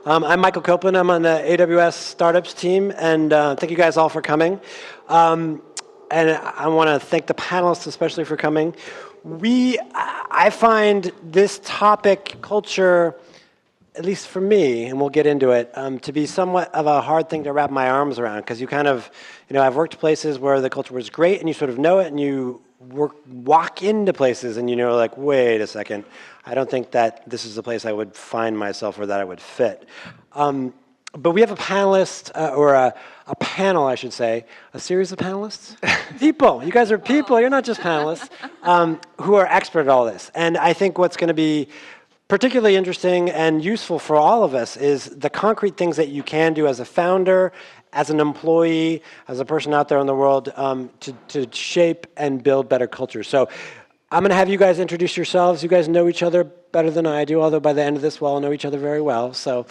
I'm Michael Copeland. I'm on the AWS startups team, and thank you guys all for coming. And I want to thank the panelists especially for coming. I find this topic, culture, at least for me, and we'll get into it, to be somewhat of a hard thing to wrap my arms around, because you kind of, I've worked places where the culture was great and you sort of know it, and you walk into places and like, wait a second, I don't think that this is the place I would find myself or that I would fit. But we have a panelist, or a panel, I should say, a series of panelists? People, you guys are people, you're not just panelists, who are expert at all this. And I think what's going to be particularly interesting and useful for all of us is the concrete things that you can do as a founder, as an employee, as a person out there in the world, to shape and build better cultures. So I'm going to have you guys introduce yourselves. You guys know each other better than I do, although by the end of this, we'll all know each other very well. So,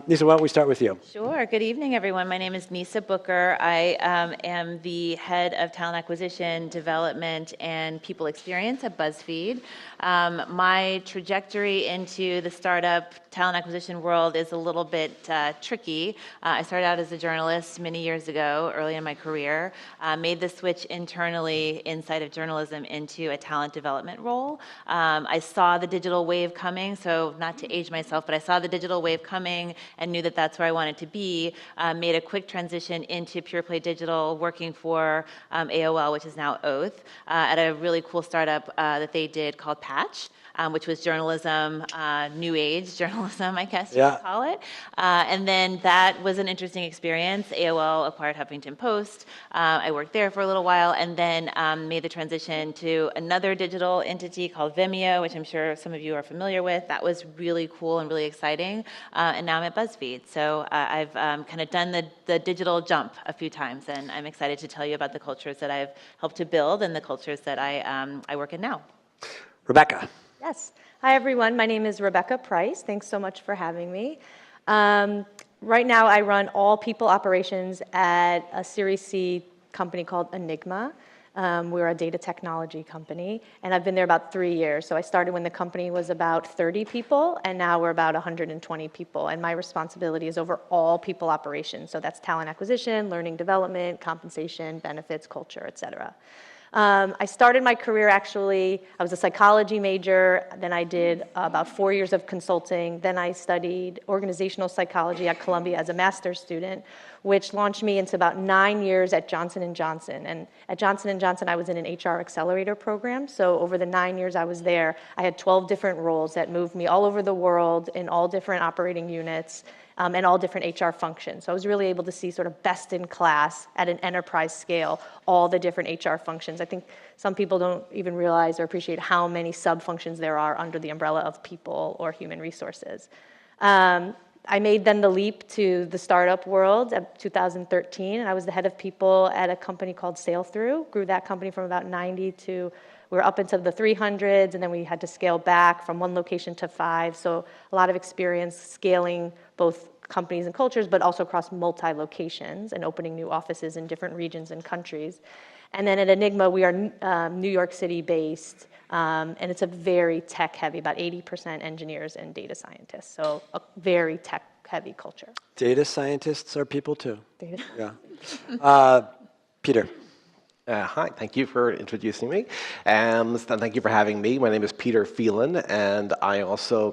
Nisa, why don't we start with you? Sure. Good evening, everyone. My name is Nisa Booker. I am the head of talent acquisition, development, and people experience at BuzzFeed. My trajectory into the startup talent acquisition world is a little bit tricky. I started out as a journalist many years ago, early in my career, made the switch internally inside of journalism into a talent development role. I saw the digital wave coming, so not to age myself, but I saw the digital wave coming and knew that that's where I wanted to be. Made a quick transition into pure play digital, working for AOL, which is now Oath, at a really cool startup that they did called Patch. Which was journalism, new age journalism, I guess you could call it. And then that was an interesting experience. AOL acquired Huffington Post. I worked there for a little while, and then made the transition to another digital entity called Vimeo, which I'm sure some of you are familiar with. That was really cool and really exciting. And now I'm at BuzzFeed. So I've kind of done the digital jump a few times, and I'm excited to tell you about the cultures that I've helped to build and the cultures that I work in now. Rebecca. Yes. Hi, everyone. My name is Rebecca Price. Thanks so much for having me. Right now, I run all people operations at a Series C company called Enigma. We're a data technology company, and I've been there about 3 years. So I started when the company was about 30 people, and now we're about 120 people. And my responsibility is over all people operations. So that's talent acquisition, learning development, compensation, benefits, culture, et cetera. I started my career, actually, I was a psychology major, then I did about 4 years of consulting, then I studied organizational psychology at Columbia as a master's student, which launched me into about 9 years at Johnson & Johnson. And at Johnson & Johnson, I was in an HR accelerator program, so over the 9 years I was there, I had 12 different roles that moved me all over the world in all different operating units, and all different HR functions. So I was really able to see sort of best in class at an enterprise scale, all the different HR functions. I think some people don't even realize or appreciate how many sub-functions there are under the umbrella of people or human resources. I made then the leap to the startup world in 2013, and I was the head of people at a company called Sailthrough. Grew that company from about 90 to, we were up into the 300s, and then we had to scale back from 1 location to 5. So a lot of experience scaling both companies and cultures, but also across multi-locations and opening new offices in different regions and countries. And then at Enigma, we are New York City based, and it's a very tech heavy, about 80% engineers and data scientists. So a very tech heavy culture. Data scientists are people too. Yeah. Peter. Hi, thank you for introducing me, and thank you for having me. My name is Peter Phelan, and I also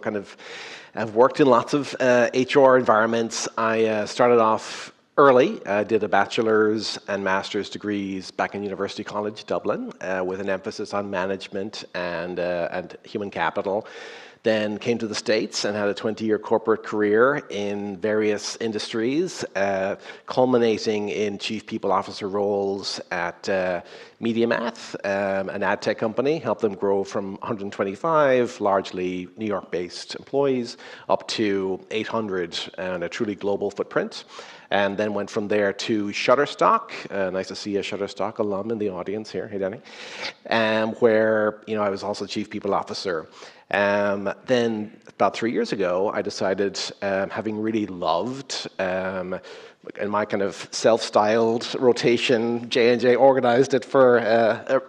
have worked in lots of HR environments. I started off early. I did a bachelor's and master's degrees back in University College Dublin, with an emphasis on management and human capital. Then came to the States and had a 20-year corporate career in various industries, culminating in chief people officer roles at MediaMath, an ad tech company. Helped them grow from 125 largely New York-based employees up to 800 and a truly global footprint. And then went from there to Shutterstock. Nice to see a Shutterstock alum in the audience here. Hey, Danny. Where I was also chief people officer. Then about 3 years ago, I decided, having really loved, in my kind of self-styled rotation, J&J organized it for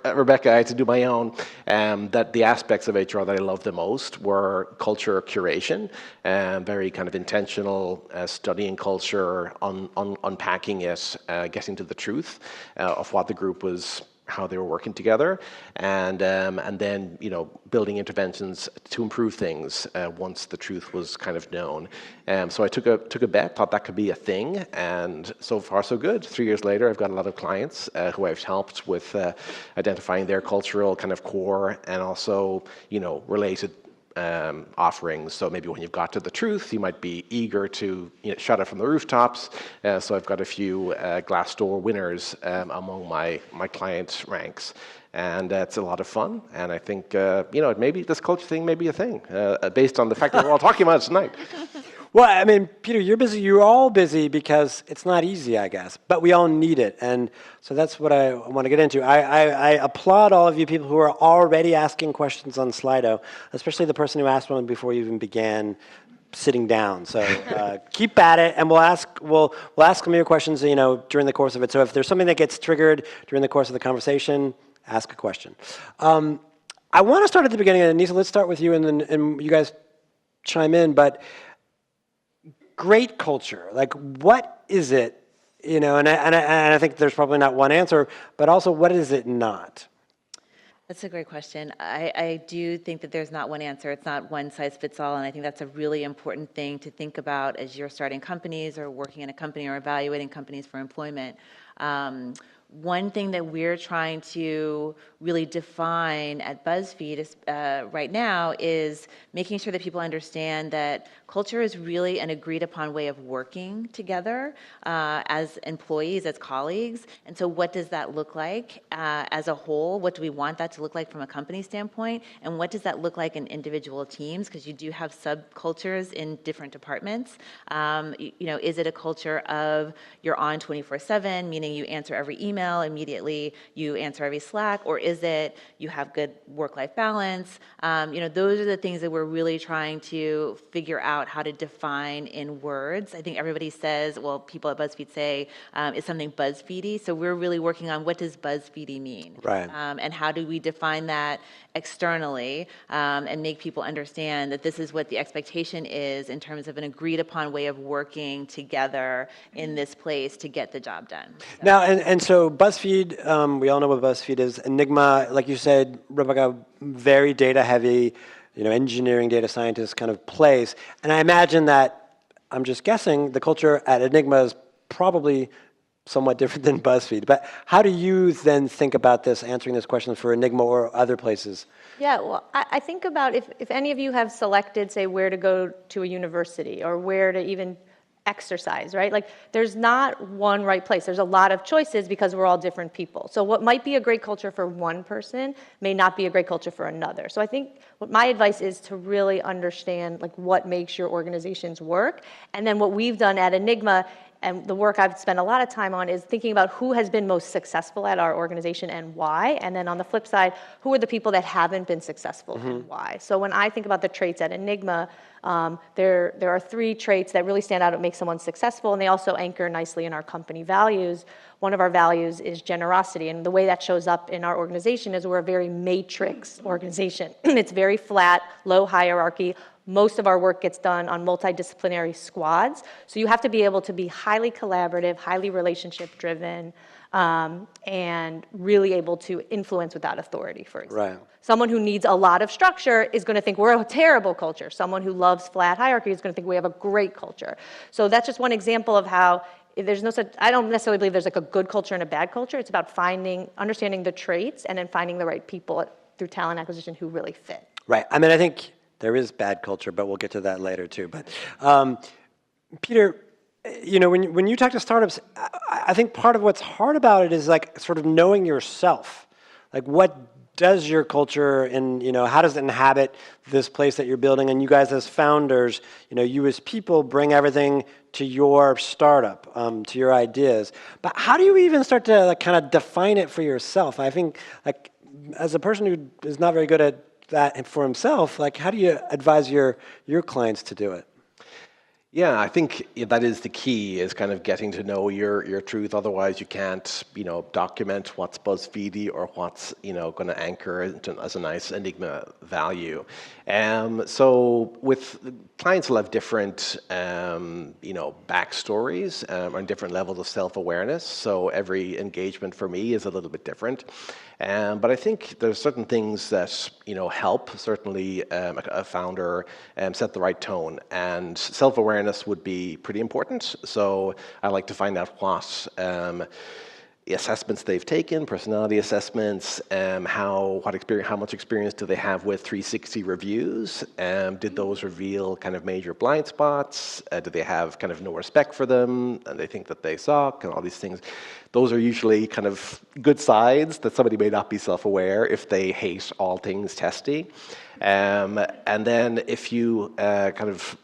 Rebecca. I had to do my own. That the aspects of HR that I loved the most were culture curation, very kind of intentional studying culture, unpacking it, getting to the truth of what the group was, how they were working together, and then building interventions to improve things once the truth was kind of known. So I took a bet, thought that could be a thing, and so far so good. 3 years later, I've got a lot of clients who I've helped with identifying their cultural kind of core and also related offerings. So maybe when you've got to the truth, you might be eager to shout it from the rooftops. So I've got a few Glassdoor winners among my client ranks. And it's a lot of fun. And I think, maybe this culture thing may be a thing based on the fact that we're all talking about it tonight. Well, I mean, Peter, you're busy. You're all busy because it's not easy, I guess. But we all need it. And so that's what I want to get into. I applaud all of you people who are already asking questions on Slido, especially the person who asked one before you even began sitting down. So keep at it, and we'll ask some of your questions, during the course of it. So if there's something that gets triggered during the course of the conversation, ask a question. I want to start at the beginning, and Nisa, let's start with you, and then you guys chime in. But great culture, like what is it? And I think there's probably not one answer, but also what is it not? That's a great question. I do think that there's not one answer. It's not one size fits all, and I think that's a really important thing to think about as you're starting companies or working in a company or evaluating companies for employment. One thing that we're trying to really define at BuzzFeed right now is making sure that people understand that culture is really an agreed upon way of working together as employees, as colleagues. And so what does that look like as a whole? What do we want that to look like from a company standpoint? And what does that look like in individual teams? Because you do have subcultures in different departments. Is it a culture of you're on 24/7, meaning you answer every email immediately, you answer every Slack, or is it you have good work-life balance? Those are the things that we're really trying to figure out how to define in words. I think everybody says, well, people at BuzzFeed say, is something BuzzFeedy? So we're really working on what does BuzzFeedy mean? Right. And how do we define that externally and make people understand that this is what the expectation is in terms of an agreed upon way of working together in this place to get the job done. So. Now, and so BuzzFeed, we all know what BuzzFeed is. Enigma, like you said, Rebecca, very data heavy, engineering, data scientist kind of place. And I imagine that, I'm just guessing, the culture at Enigma is probably somewhat different than BuzzFeed. But how do you then think about this, answering this question for Enigma or other places? Yeah, well, I think about if any of you have selected, say, where to go to a university or where to even exercise, right? Like, there's not one right place. There's a lot of choices because we're all different people. So what might be a great culture for one person may not be a great culture for another. So I think what my advice is to really understand, like, what makes your organizations work. And then what we've done at Enigma, and the work I've spent a lot of time on, is thinking about who has been most successful at our organization and why. And then on the flip side, who are the people that haven't been successful and why. So when I think about the traits at Enigma, there are 3 traits that really stand out that make someone successful, and they also anchor nicely in our company values. One of our values is generosity, and the way that shows up in our organization is we're a very matrix organization. It's very flat, low hierarchy. Most of our work gets done on multidisciplinary squads. So you have to be able to be highly collaborative, highly relationship-driven, and really able to influence without authority, for example. Right. Someone who needs a lot of structure is going to think we're a terrible culture. Someone who loves flat hierarchy is going to think we have a great culture. So that's just one example of how there's no such, I don't necessarily believe there's like a good culture and a bad culture. It's about understanding the traits and then finding the right people through talent acquisition who really fit. Right. I mean, I think there is bad culture, but we'll get to that later too. But Peter, when you talk to startups, I think part of what's hard about it is like sort of knowing yourself. Like, what does your culture and how does it inhabit this place that you're building? And you guys as founders, you as people bring everything to your startup, to your ideas. But how do you even start to kind of define it for yourself? I think, like, as a person who is not very good at that for himself, like how do you advise your clients to do it? Yeah, I think that is the key, is kind of getting to know your truth. Otherwise, you can't, document what's BuzzFeedy or what's, going to anchor as a nice Enigma value. So with clients will have different, backstories and different levels of self-awareness. So every engagement for me is a little bit different. But I think there's certain things that help certainly a founder set the right tone, and self-awareness would be pretty important. So I like to find out what assessments they've taken, personality assessments, how much experience do they have with 360 reviews? Did those reveal kind of major blind spots? Do they have kind of no respect for them, and they think that they suck, and all these things? Those are usually kind of good signs that somebody may not be self-aware if they hate all things testy. And then if you kind of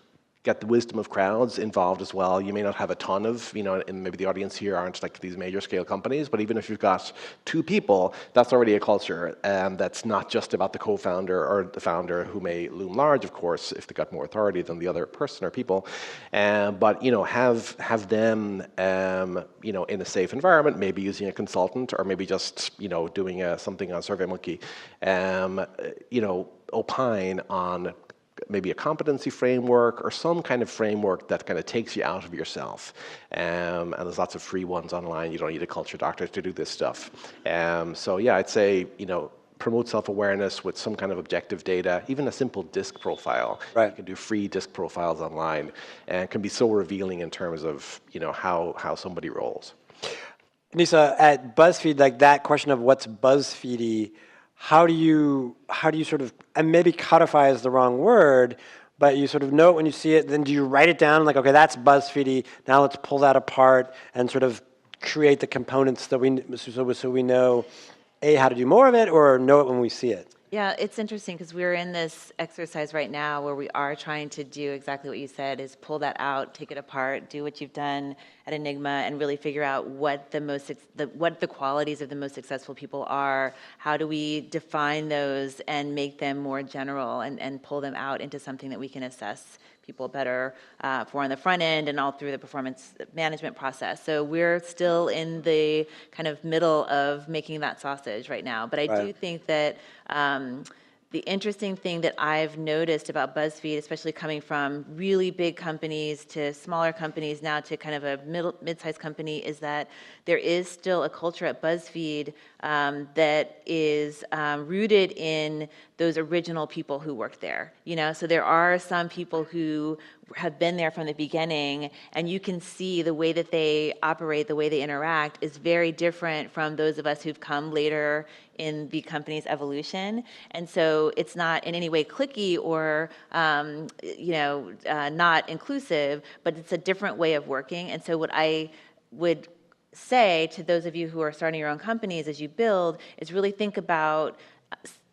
get the wisdom of crowds involved as well. You may not have a ton of, and maybe the audience here aren't like these major scale companies, but even if you've got 2 people, that's already a culture. That's not just about the co-founder or the founder, who may loom large, of course, if they got more authority than the other person or people. But, have them, in a safe environment, maybe using a consultant or maybe just, doing something on SurveyMonkey, opine on maybe a competency framework or some kind of framework that kind of takes you out of yourself. And there's lots of free ones online. You don't need a culture doctor to do this stuff. So yeah, I'd say, promote self-awareness with some kind of objective data, even a simple disc profile. Right. You can do free disc profiles online, and it can be so revealing in terms of, how somebody rolls. Nisa, at BuzzFeed, like that question of what's BuzzFeedy, how do you sort of, and maybe codify is the wrong word, but you sort of know it when you see it, then do you write it down like, okay, that's BuzzFeedy, now let's pull that apart and sort of create the components that so we know, A, how to do more of it, or know it when we see it? Yeah, it's interesting because we're in this exercise right now where we are trying to do exactly what you said, is pull that out, take it apart, do what you've done at Enigma, and really figure out what the qualities of the most successful people are. How do we define those and make them more general and pull them out into something that we can assess people better for on the front end and all through the performance management process. So we're still in the kind of middle of making that sausage right now. But I do think that the interesting thing that I've noticed about BuzzFeed, especially coming from really big companies to smaller companies now to kind of a mid-sized company, is that there is still a culture at BuzzFeed that is rooted in those original people who worked there. So there are some people who have been there from the beginning, and you can see the way that they operate, the way they interact is very different from those of us who've come later in the company's evolution. And so it's not in any way cliquey or, not inclusive, but it's a different way of working. And so what I would say to those of you who are starting your own companies as you build is really think about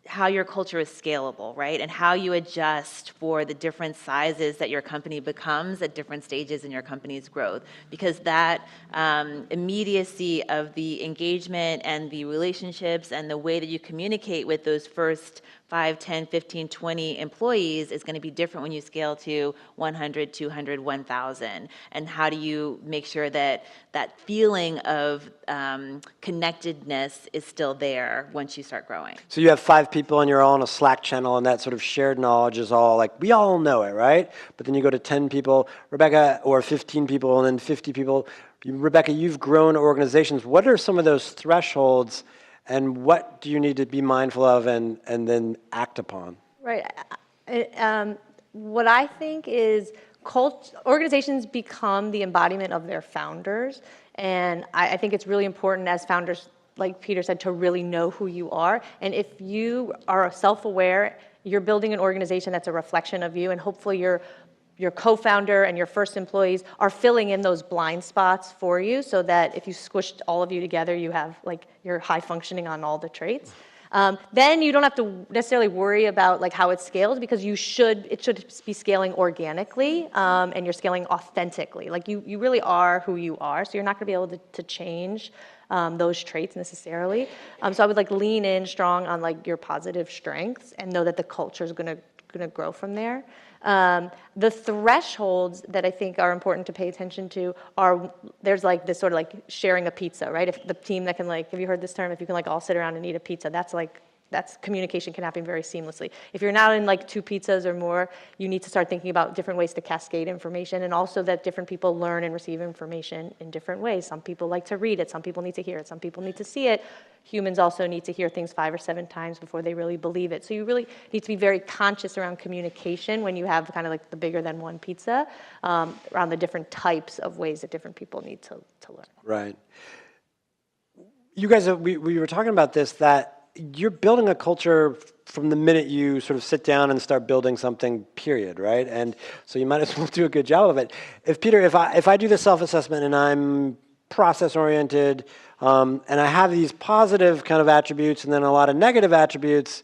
how your culture is scalable, right? And how you adjust for the different sizes that your company becomes at different stages in your company's growth. Because that immediacy of the engagement and the relationships and the way that you communicate with those first 5, 10, 15, 20 employees is going to be different when you scale to 100, 200, 1,000. And how do you make sure that that feeling of connectedness is still there once you start growing? So you have 5 people and you're all on a Slack channel, and that sort of shared knowledge is all like, we all know it, right? But then you go to 10 people, Rebecca, or 15 people, and then 50 people. Rebecca, you've grown organizations. What are some of those thresholds, and what do you need to be mindful of and then act upon? Right. What I think is organizations become the embodiment of their founders. And I think it's really important as founders, like Peter said, to really know who you are. And if you are self-aware, you're building an organization that's a reflection of you, and hopefully your co-founder and your first employees are filling in those blind spots for you, so that if you squished all of you together, you have you're high functioning on all the traits. Then you don't have to necessarily worry about like how it scales because it should be scaling organically and you're scaling authentically. Like you really are who you are, so you're not going to be able to change those traits necessarily. So I would like lean in strong on like your positive strengths and know that the culture is going to grow from there. The thresholds that I think are important to pay attention to there's like this sort of like sharing a pizza, right? If the team that can like, have you heard this term? If you can like all sit around and eat a pizza, that's communication can happen very seamlessly. If you're now in like 2 pizzas or more, you need to start thinking about different ways to cascade information and also that different people learn and receive information in different ways. Some people like to read it, some people need to hear it, some people need to see it. Humans also need to hear things 5 or 7 times before they really believe it. So you really need to be very conscious around communication when you have kind of like the bigger than one pizza, around the different types of ways that different people need to learn. Right. You guys, we were talking about this, that you're building a culture from the minute you sort of sit down and start building something, period, right? And so you might as well do a good job of it. Peter, if I do the self-assessment and I'm process-oriented, and I have these positive kind of attributes and then a lot of negative attributes,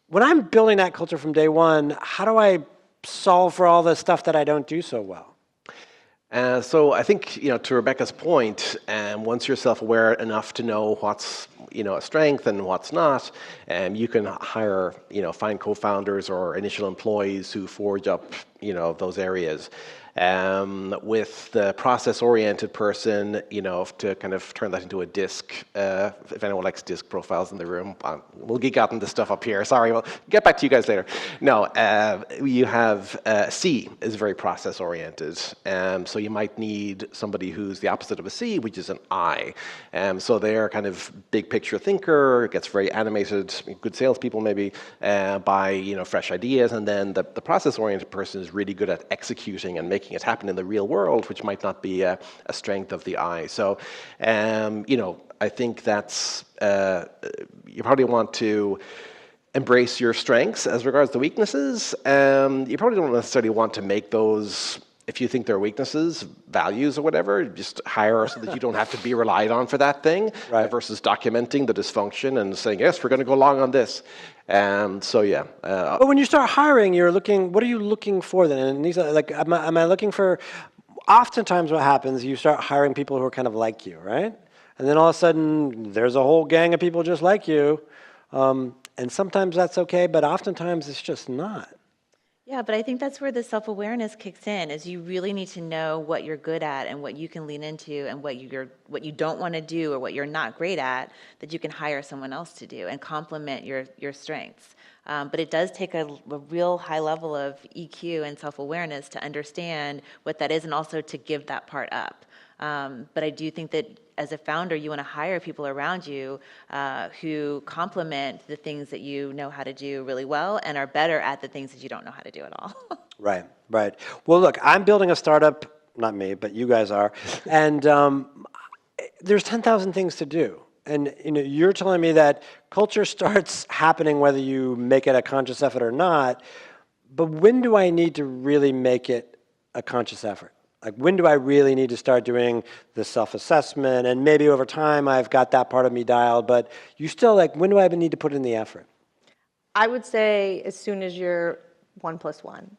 when I'm building that culture from day one, how do I solve for all the stuff that I don't do so well? So I think, to Rebecca's point, once you're self-aware enough to know what's, a strength and what's not, you can hire, find co-founders or initial employees who forge up, those areas. With the process-oriented person, to kind of turn that into a disc. If anyone likes disc profiles in the room, we'll geek out on this stuff up here. Sorry, we'll get back to you guys later. No, you have C is very process-oriented. So you might need somebody who's the opposite of a C, which is an I. So they're kind of big picture thinker, gets very animated, good salespeople maybe, by fresh ideas, and then the process-oriented person is really good at executing and making it happen in the real world, which might not be a strength of the I. So, I think that's, you probably want to embrace your strengths as regards to weaknesses. You probably don't necessarily want to make those, if you think they're weaknesses, values or whatever, just hire so that you don't have to be relied on for that thing, right, versus documenting the dysfunction and saying, yes, we're going to go along on this. So yeah. But when you start hiring, what are you looking for then? And Nisa, like, am I looking for, oftentimes what happens, you start hiring people who are kind of like you, right? And then all of a sudden, there's a whole gang of people just like you. And sometimes that's okay, but oftentimes it's just not. Yeah, but I think that's where the self-awareness kicks in, is you really need to know what you're good at and what you can lean into and what you don't want to do or what you're not great at that you can hire someone else to do and complement your strengths. But it does take a real high level of EQ and self-awareness to understand what that is and also to give that part up. But I do think that as a founder, you want to hire people around you who complement the things that you know how to do really well and are better at the things that you don't know how to do at all. Right, right. Well, look, I'm building a startup, not me, but you guys are, and there's 10,000 things to do. And you're telling me that culture starts happening whether you make it a conscious effort or not, but when do I need to really make it a conscious effort? Like, when do I really need to start doing the self-assessment? And maybe over time I've got that part of me dialed, but you still, like, when do I even need to put in the effort? I would say as soon as you're 1 + 1.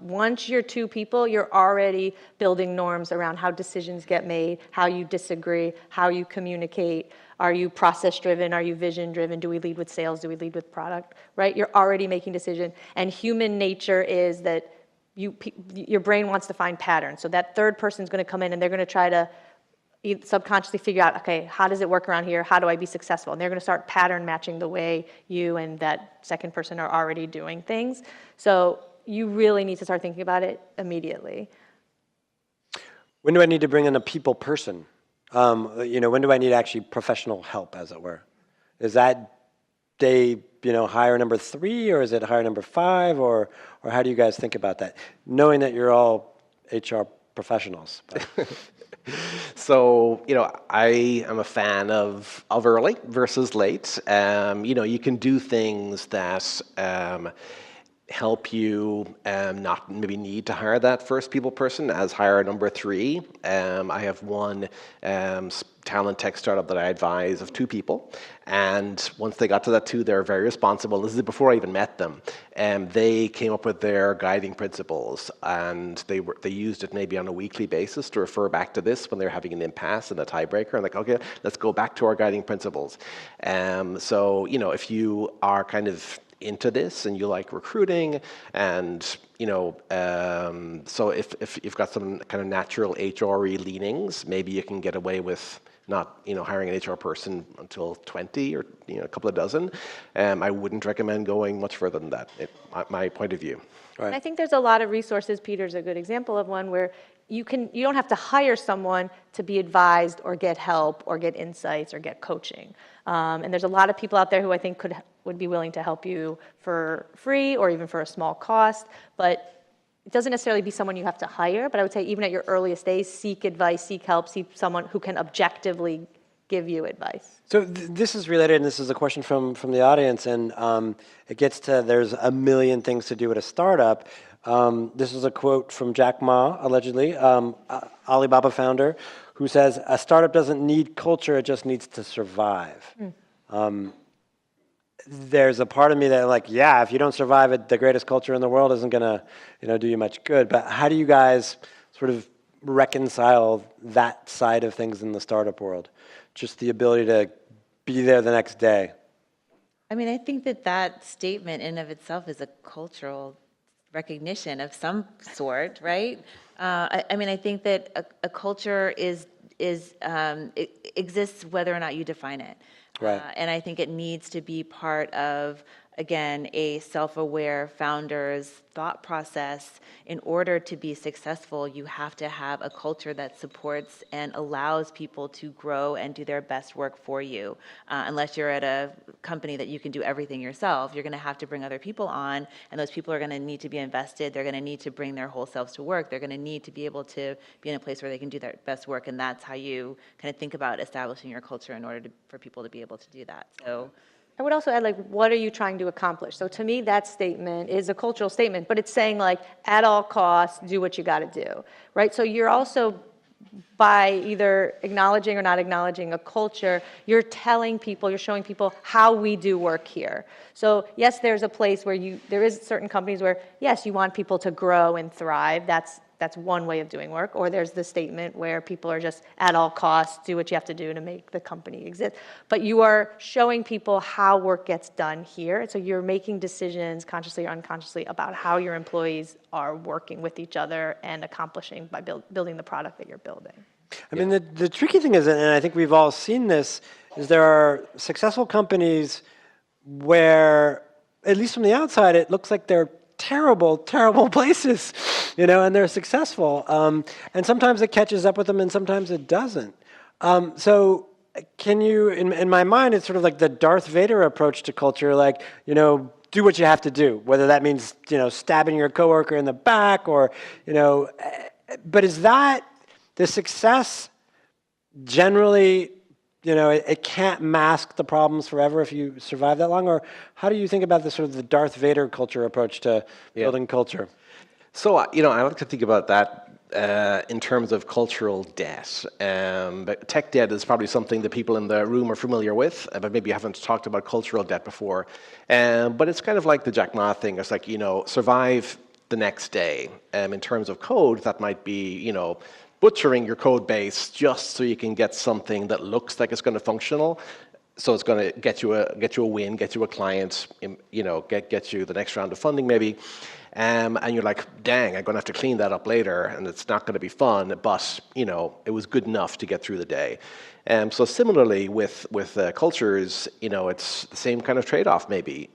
Once you're 2 people, you're already building norms around how decisions get made, how you disagree, how you communicate. Are you process-driven? Are you vision-driven? Do we lead with sales? Do we lead with product? Right? You're already making decisions. And human nature is that your brain wants to find patterns. So that third person's going to come in and they're going to try to subconsciously figure out, okay, how does it work around here? How do I be successful? And they're going to start pattern matching the way you and that second person are already doing things. So you really need to start thinking about it immediately. When do I need to bring in a people person? When do I need actually professional help, as it were? Is that day, hire number 3, or is it hire number 5, or how do you guys think about that? Knowing that you're all HR professionals. So, I am a fan of early versus late. You can do things that help you not maybe need to hire that first people person as hire number 3. I have one talent tech startup that I advise of 2 people. And once they got to that 2, they're very responsible. This is before I even met them. They came up with their guiding principles, and they used it maybe on a weekly basis to refer back to this when they're having an impasse and a tiebreaker. And like, okay, let's go back to our guiding principles. So, if you are kind of into this and you like recruiting and so if you've got some kind of natural HR-y leanings, maybe you can get away with not hiring an HR person until 20 or a couple of dozen. I wouldn't recommend going much further than that, my point of view. Right. And I think there's a lot of resources. Peter's a good example of one where you don't have to hire someone to be advised or get help or get insights or get coaching. And there's a lot of people out there who I think would be willing to help you for free or even for a small cost. But it doesn't necessarily be someone you have to hire. But I would say even at your earliest days, seek advice, seek help, seek someone who can objectively give you advice. So this is related, and this is a question from the audience, and it gets to there's a million things to do at a startup. This is a quote from Jack Ma, allegedly, Alibaba founder, who says, "A startup doesn't need culture, it just needs to survive." There's a part of me that if you don't survive it, the greatest culture in the world isn't going to do you much good. But how do you guys sort of reconcile that side of things in the startup world? Just the ability to be there the next day. I mean, I think that statement in and of itself is a cultural recognition of some sort, right? I think that a culture it exists whether or not you define it. Right. And I think it needs to be part of, again, a self-aware founder's thought process. In order to be successful, you have to have a culture that supports and allows people to grow and do their best work for you. Unless you're at a company that you can do everything yourself, you're going to have to bring other people on, and those people are going to need to be invested. They're going to need to bring their whole selves to work. They're going to need to be able to be in a place where they can do their best work, and that's how you kind of think about establishing your culture in order for people to be able to do that. So I would also add, what are you trying to accomplish? So to me, that statement is a cultural statement, but it's saying, at all costs, do what you got to do, right? So you're also, by either acknowledging or not acknowledging a culture, you're telling people, you're showing people how we do work here. So yes, there's a place where there is certain companies where, yes, you want people to grow and thrive. That's one way of doing work. Or there's the statement where people are just at all costs, do what you have to do to make the company exist. But you are showing people how work gets done here. So you're making decisions consciously or unconsciously about how your employees are working with each other and accomplishing by building the product that you're building. I mean, the tricky thing is, and I think we've all seen this, is there are successful companies where, at least from the outside, it looks like they're terrible, terrible places, and they're successful. And sometimes it catches up with them and sometimes it doesn't. So can you, in my mind, it's sort of like the Darth Vader approach to culture, do what you have to do, whether that means, stabbing your coworker in the back or, but is that the success generally, it can't mask the problems forever if you survive that long? Or how do you think about this sort of the Darth Vader culture approach to building culture? So, I like to think about that in terms of cultural debt. But tech debt is probably something that people in the room are familiar with, but maybe you haven't talked about cultural debt before. But it's kind of like the Jack Ma thing. It's like, survive the next day. In terms of code, that might be, butchering your code base just so you can get something that looks like it's going to functional. So it's going to get you a win, get you a client, get you the next round of funding maybe. And you're like, dang, I'm going to have to clean that up later, and it's not going to be fun, but, it was good enough to get through the day. So similarly with cultures, it's the same kind of trade-off maybe.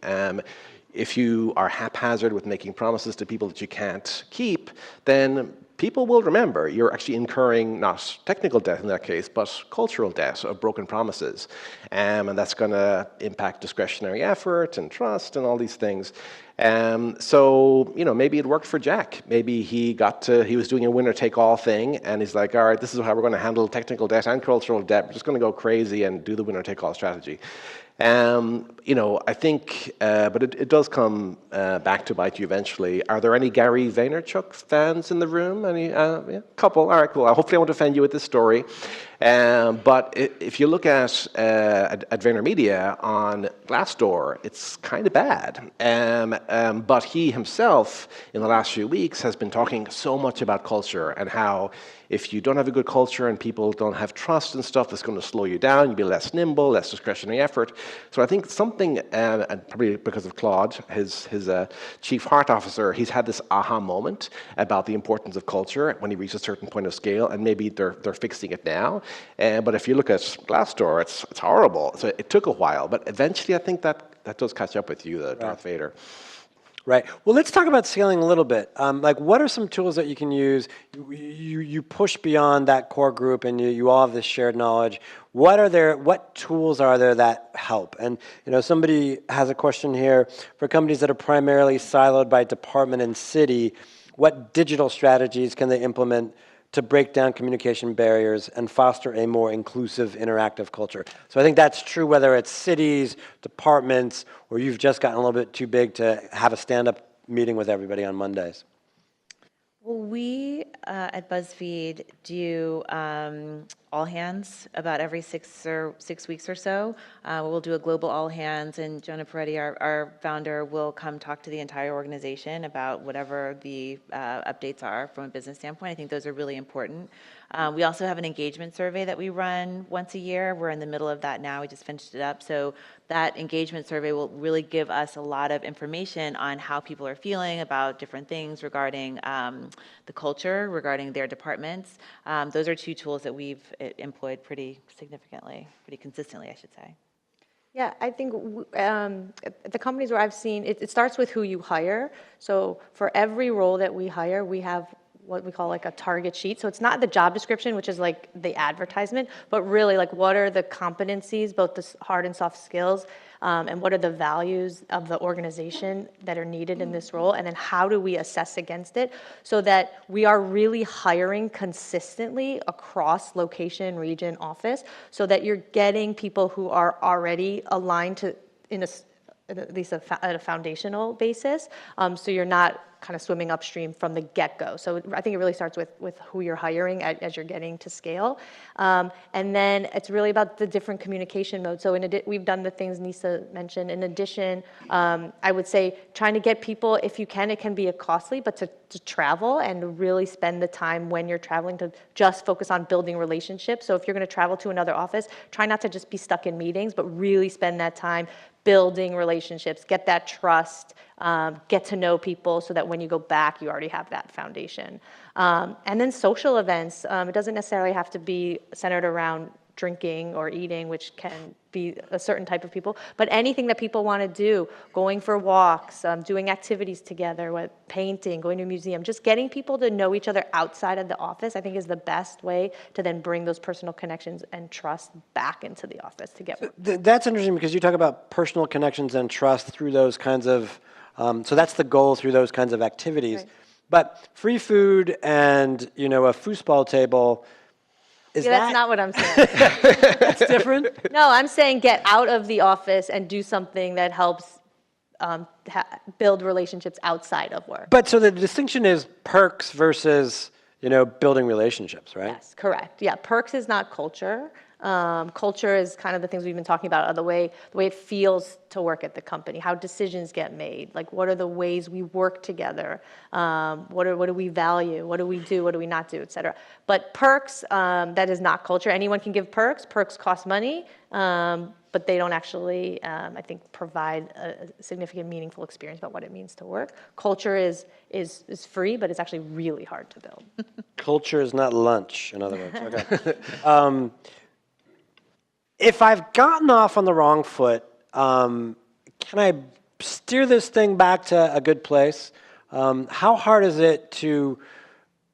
If you are haphazard with making promises to people that you can't keep, then people will remember you're actually incurring not technical debt in that case, but cultural debt of broken promises. And that's going to impact discretionary effort and trust and all these things. So, maybe it worked for Jack. Maybe he was doing a winner-take-all thing, and he's like, all right, this is how we're going to handle technical debt and cultural debt. We're just going to go crazy and do the winner-take-all strategy. I think, but it does come back to bite you eventually. Are there any Gary Vaynerchuk fans in the room? Any? Yeah, couple. All right, cool. Hopefully I won't offend you with this story. But if you look at VaynerMedia on Glassdoor, it's kind of bad. But he himself, in the last few weeks, has been talking so much about culture and how if you don't have a good culture and people don't have trust and stuff, it's going to slow you down. You'll be less nimble, less discretionary effort. So I think something, and probably because of Claude, his chief heart officer, he's had this aha moment about the importance of culture when he reaches a certain point of scale, and maybe they're fixing it now. But if you look at Glassdoor, it's horrible. So it took a while, but eventually I think that does catch up with you, Darth Vader. Right. Well, let's talk about scaling a little bit. Like, what are some tools that you can use? You push beyond that core group, and you all have this shared knowledge. What tools are there that help? And somebody has a question here for companies that are primarily siloed by department and city. What digital strategies can they implement to break down communication barriers and foster a more inclusive, interactive culture? So I think that's true whether it's cities, departments, or you've just gotten a little bit too big to have a stand-up meeting with everybody on Mondays. Well, we at BuzzFeed do all hands about every 6 weeks or so. We'll do a global all hands, and Jonah Peretti, our founder, will come talk to the entire organization about whatever the updates are from a business standpoint. I think those are really important. We also have an engagement survey that we run once a year. We're in the middle of that now. We just finished it up. So that engagement survey will really give us a lot of information on how people are feeling about different things regarding the culture, regarding their departments. Those are two tools that we've employed pretty significantly, pretty consistently, I should say. Yeah, I think the companies where I've seen, it starts with who you hire. So for every role that we hire, we have what we call like a target sheet. So it's not the job description, which is like the advertisement, but really like what are the competencies, both the hard and soft skills, and what are the values of the organization that are needed in this role, and then how do we assess against it so that we are really hiring consistently across location, region, office, so that you're getting people who are already aligned to at least at a foundational basis, so you're not kind of swimming upstream from the get-go. So I think it really starts with who you're hiring as you're getting to scale. And then it's really about the different communication modes. So we've done the things Nisa mentioned. In addition, I would say trying to get people, if you can, it can be costly, but to travel and really spend the time when you're traveling to just focus on building relationships. So if you're going to travel to another office, try not to just be stuck in meetings, but really spend that time building relationships, get that trust, get to know people so that when you go back, you already have that foundation. And then social events, it doesn't necessarily have to be centered around drinking or eating, which can be a certain type of people, but anything that people want to do, going for walks, doing activities together, painting, going to a museum, just getting people to know each other outside of the office, I think is the best way to then bring those personal connections and trust back into the office to get work. That's interesting because you talk about personal connections and trust through those kinds of, so that's the goal through those kinds of activities. Right. But free food and, a foosball table, that's not what I'm saying. That's different? No, I'm saying get out of the office and do something that helps build relationships outside of work. But so the distinction is perks versus, building relationships, right? Yes, correct. Yeah, perks is not culture. Culture is kind of the things we've been talking about, the way it feels to work at the company, how decisions get made, like what are the ways we work together, what do we value, what do we do, what do we not do, et cetera. But perks, that is not culture. Anyone can give perks. Perks cost money, but they don't actually, I think, provide a significant, meaningful experience about what it means to work. Culture is free, but it's actually really hard to build. Culture is not lunch, in other words. Okay. If I've gotten off on the wrong foot, can I steer this thing back to a good place? How hard is it to,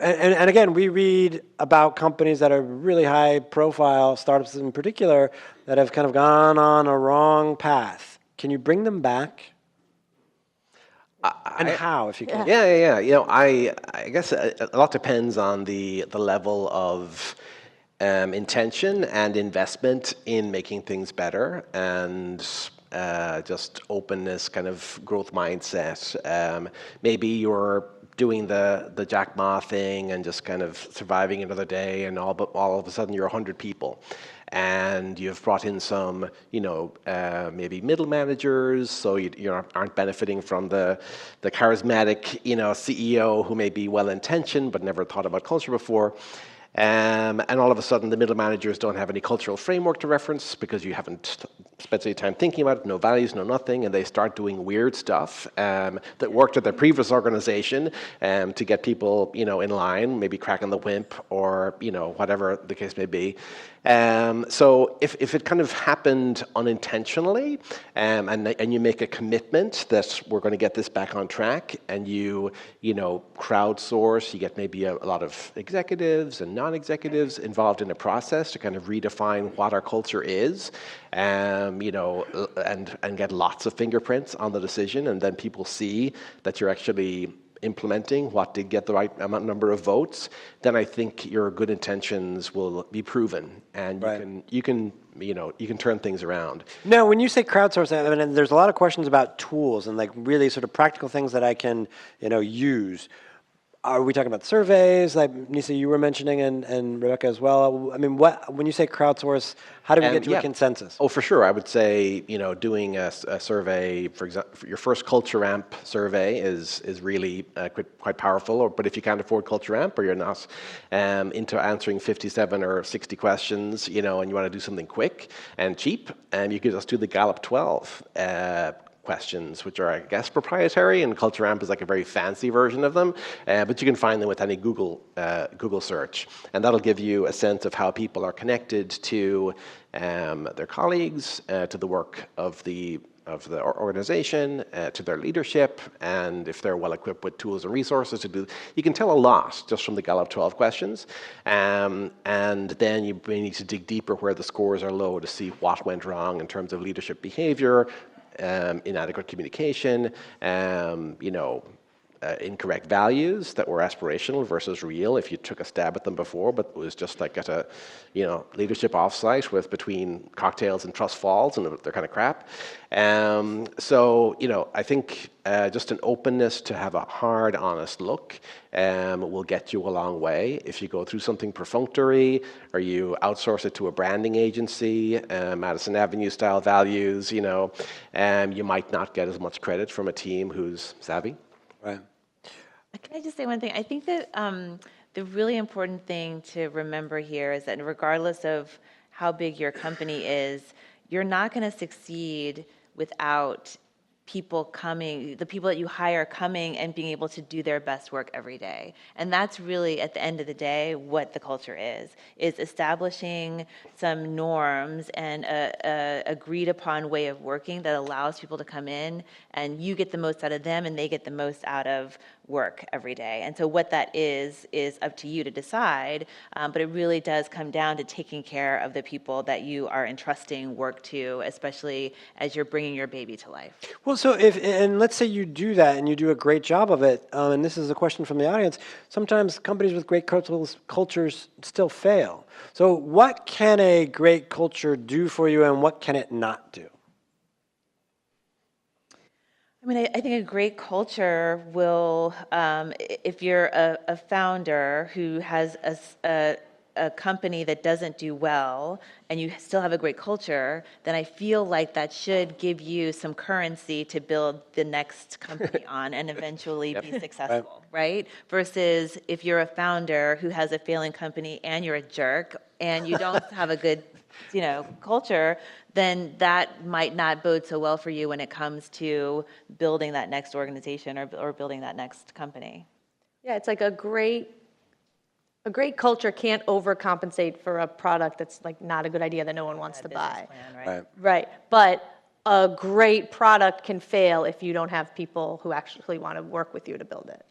and again, we read about companies that are really high profile, startups in particular, that have kind of gone on a wrong path. Can you bring them back? And how, if you can? Yeah. I guess a lot depends on the level of intention and investment in making things better, and just openness, kind of growth mindset. Maybe you're doing the Jack Ma thing and just kind of surviving another day, and all of a sudden you're 100 people. And you've brought in some, maybe middle managers, so you aren't benefiting from the charismatic, CEO who may be well-intentioned but never thought about culture before. And all of a sudden, the middle managers don't have any cultural framework to reference because you haven't spent any time thinking about it, no values, no nothing, and they start doing weird stuff that worked at their previous organization to get people, in line, maybe cracking the whip or, whatever the case may be. So if it kind of happened unintentionally, and you make a commitment that we're going to get this back on track, and you crowdsource, you get maybe a lot of executives and non-executives involved in the process to kind of redefine what our culture is, and get lots of fingerprints on the decision, and then people see that you're actually implementing what did get the right number of votes, then I think your good intentions will be proven, and you can turn things around. Now, when you say crowdsourcing, I mean, there's a lot of questions about tools and like really sort of practical things that I can, use. Are we talking about surveys, like Nisa, you were mentioning, and Rebecca as well? I mean, when you say crowdsource, how do we get to a consensus? Oh, for sure. I would say, doing a survey, for example, your first Culture Ramp survey is really quite powerful. But if you can't afford Culture Ramp, or you're not into answering 57 or 60 questions, and you want to do something quick and cheap, you could just do the Gallup 12 questions, which are, I guess, proprietary, and Culture Amp is like a very fancy version of them, but you can find them with any Google search, and that'll give you a sense of how people are connected to their colleagues, to the work of the organization, to their leadership, and if they're well equipped with tools and resources to do. You can tell a lot just from the Gallup 12 questions, and then you may need to dig deeper where the scores are low to see what went wrong in terms of leadership behavior, inadequate communication, incorrect values that were aspirational versus real if you took a stab at them before, but it was just like at a, leadership offsite with between cocktails and trust falls, and they're kind of crap. So, I think just an openness to have a hard, honest look will get you a long way. If you go through something perfunctory, or you outsource it to a branding agency, Madison Avenue style values, you might not get as much credit from a team who's savvy. Right. Can I just say one thing? I think that the really important thing to remember here is that regardless of how big your company is, you're not going to succeed without people coming, the people that you hire coming and being able to do their best work every day. And that's really, at the end of the day, what the culture is establishing some norms and a agreed upon way of working that allows people to come in and you get the most out of them and they get the most out of work every day. And so what that is up to you to decide, but it really does come down to taking care of the people that you are entrusting work to, especially as you're bringing your baby to life. Well, so and let's say you do that and you do a great job of it, and this is a question from the audience, sometimes companies with great cultures still fail. So what can a great culture do for you, and what can it not do? I mean, I think a great culture will, if you're a founder who has a company that doesn't do well and you still have a great culture, then I feel like that should give you some currency to build the next company on and eventually be successful, right? Versus if you're a founder who has a failing company and you're a jerk and you don't have a good culture, then that might not bode so well for you when it comes to building that next organization or building that next company. Yeah, it's like a great culture can't overcompensate for a product that's like not a good idea that no one wants to buy. Plan, right? Right. But a great product can fail if you don't have people who actually want to work with you to build it.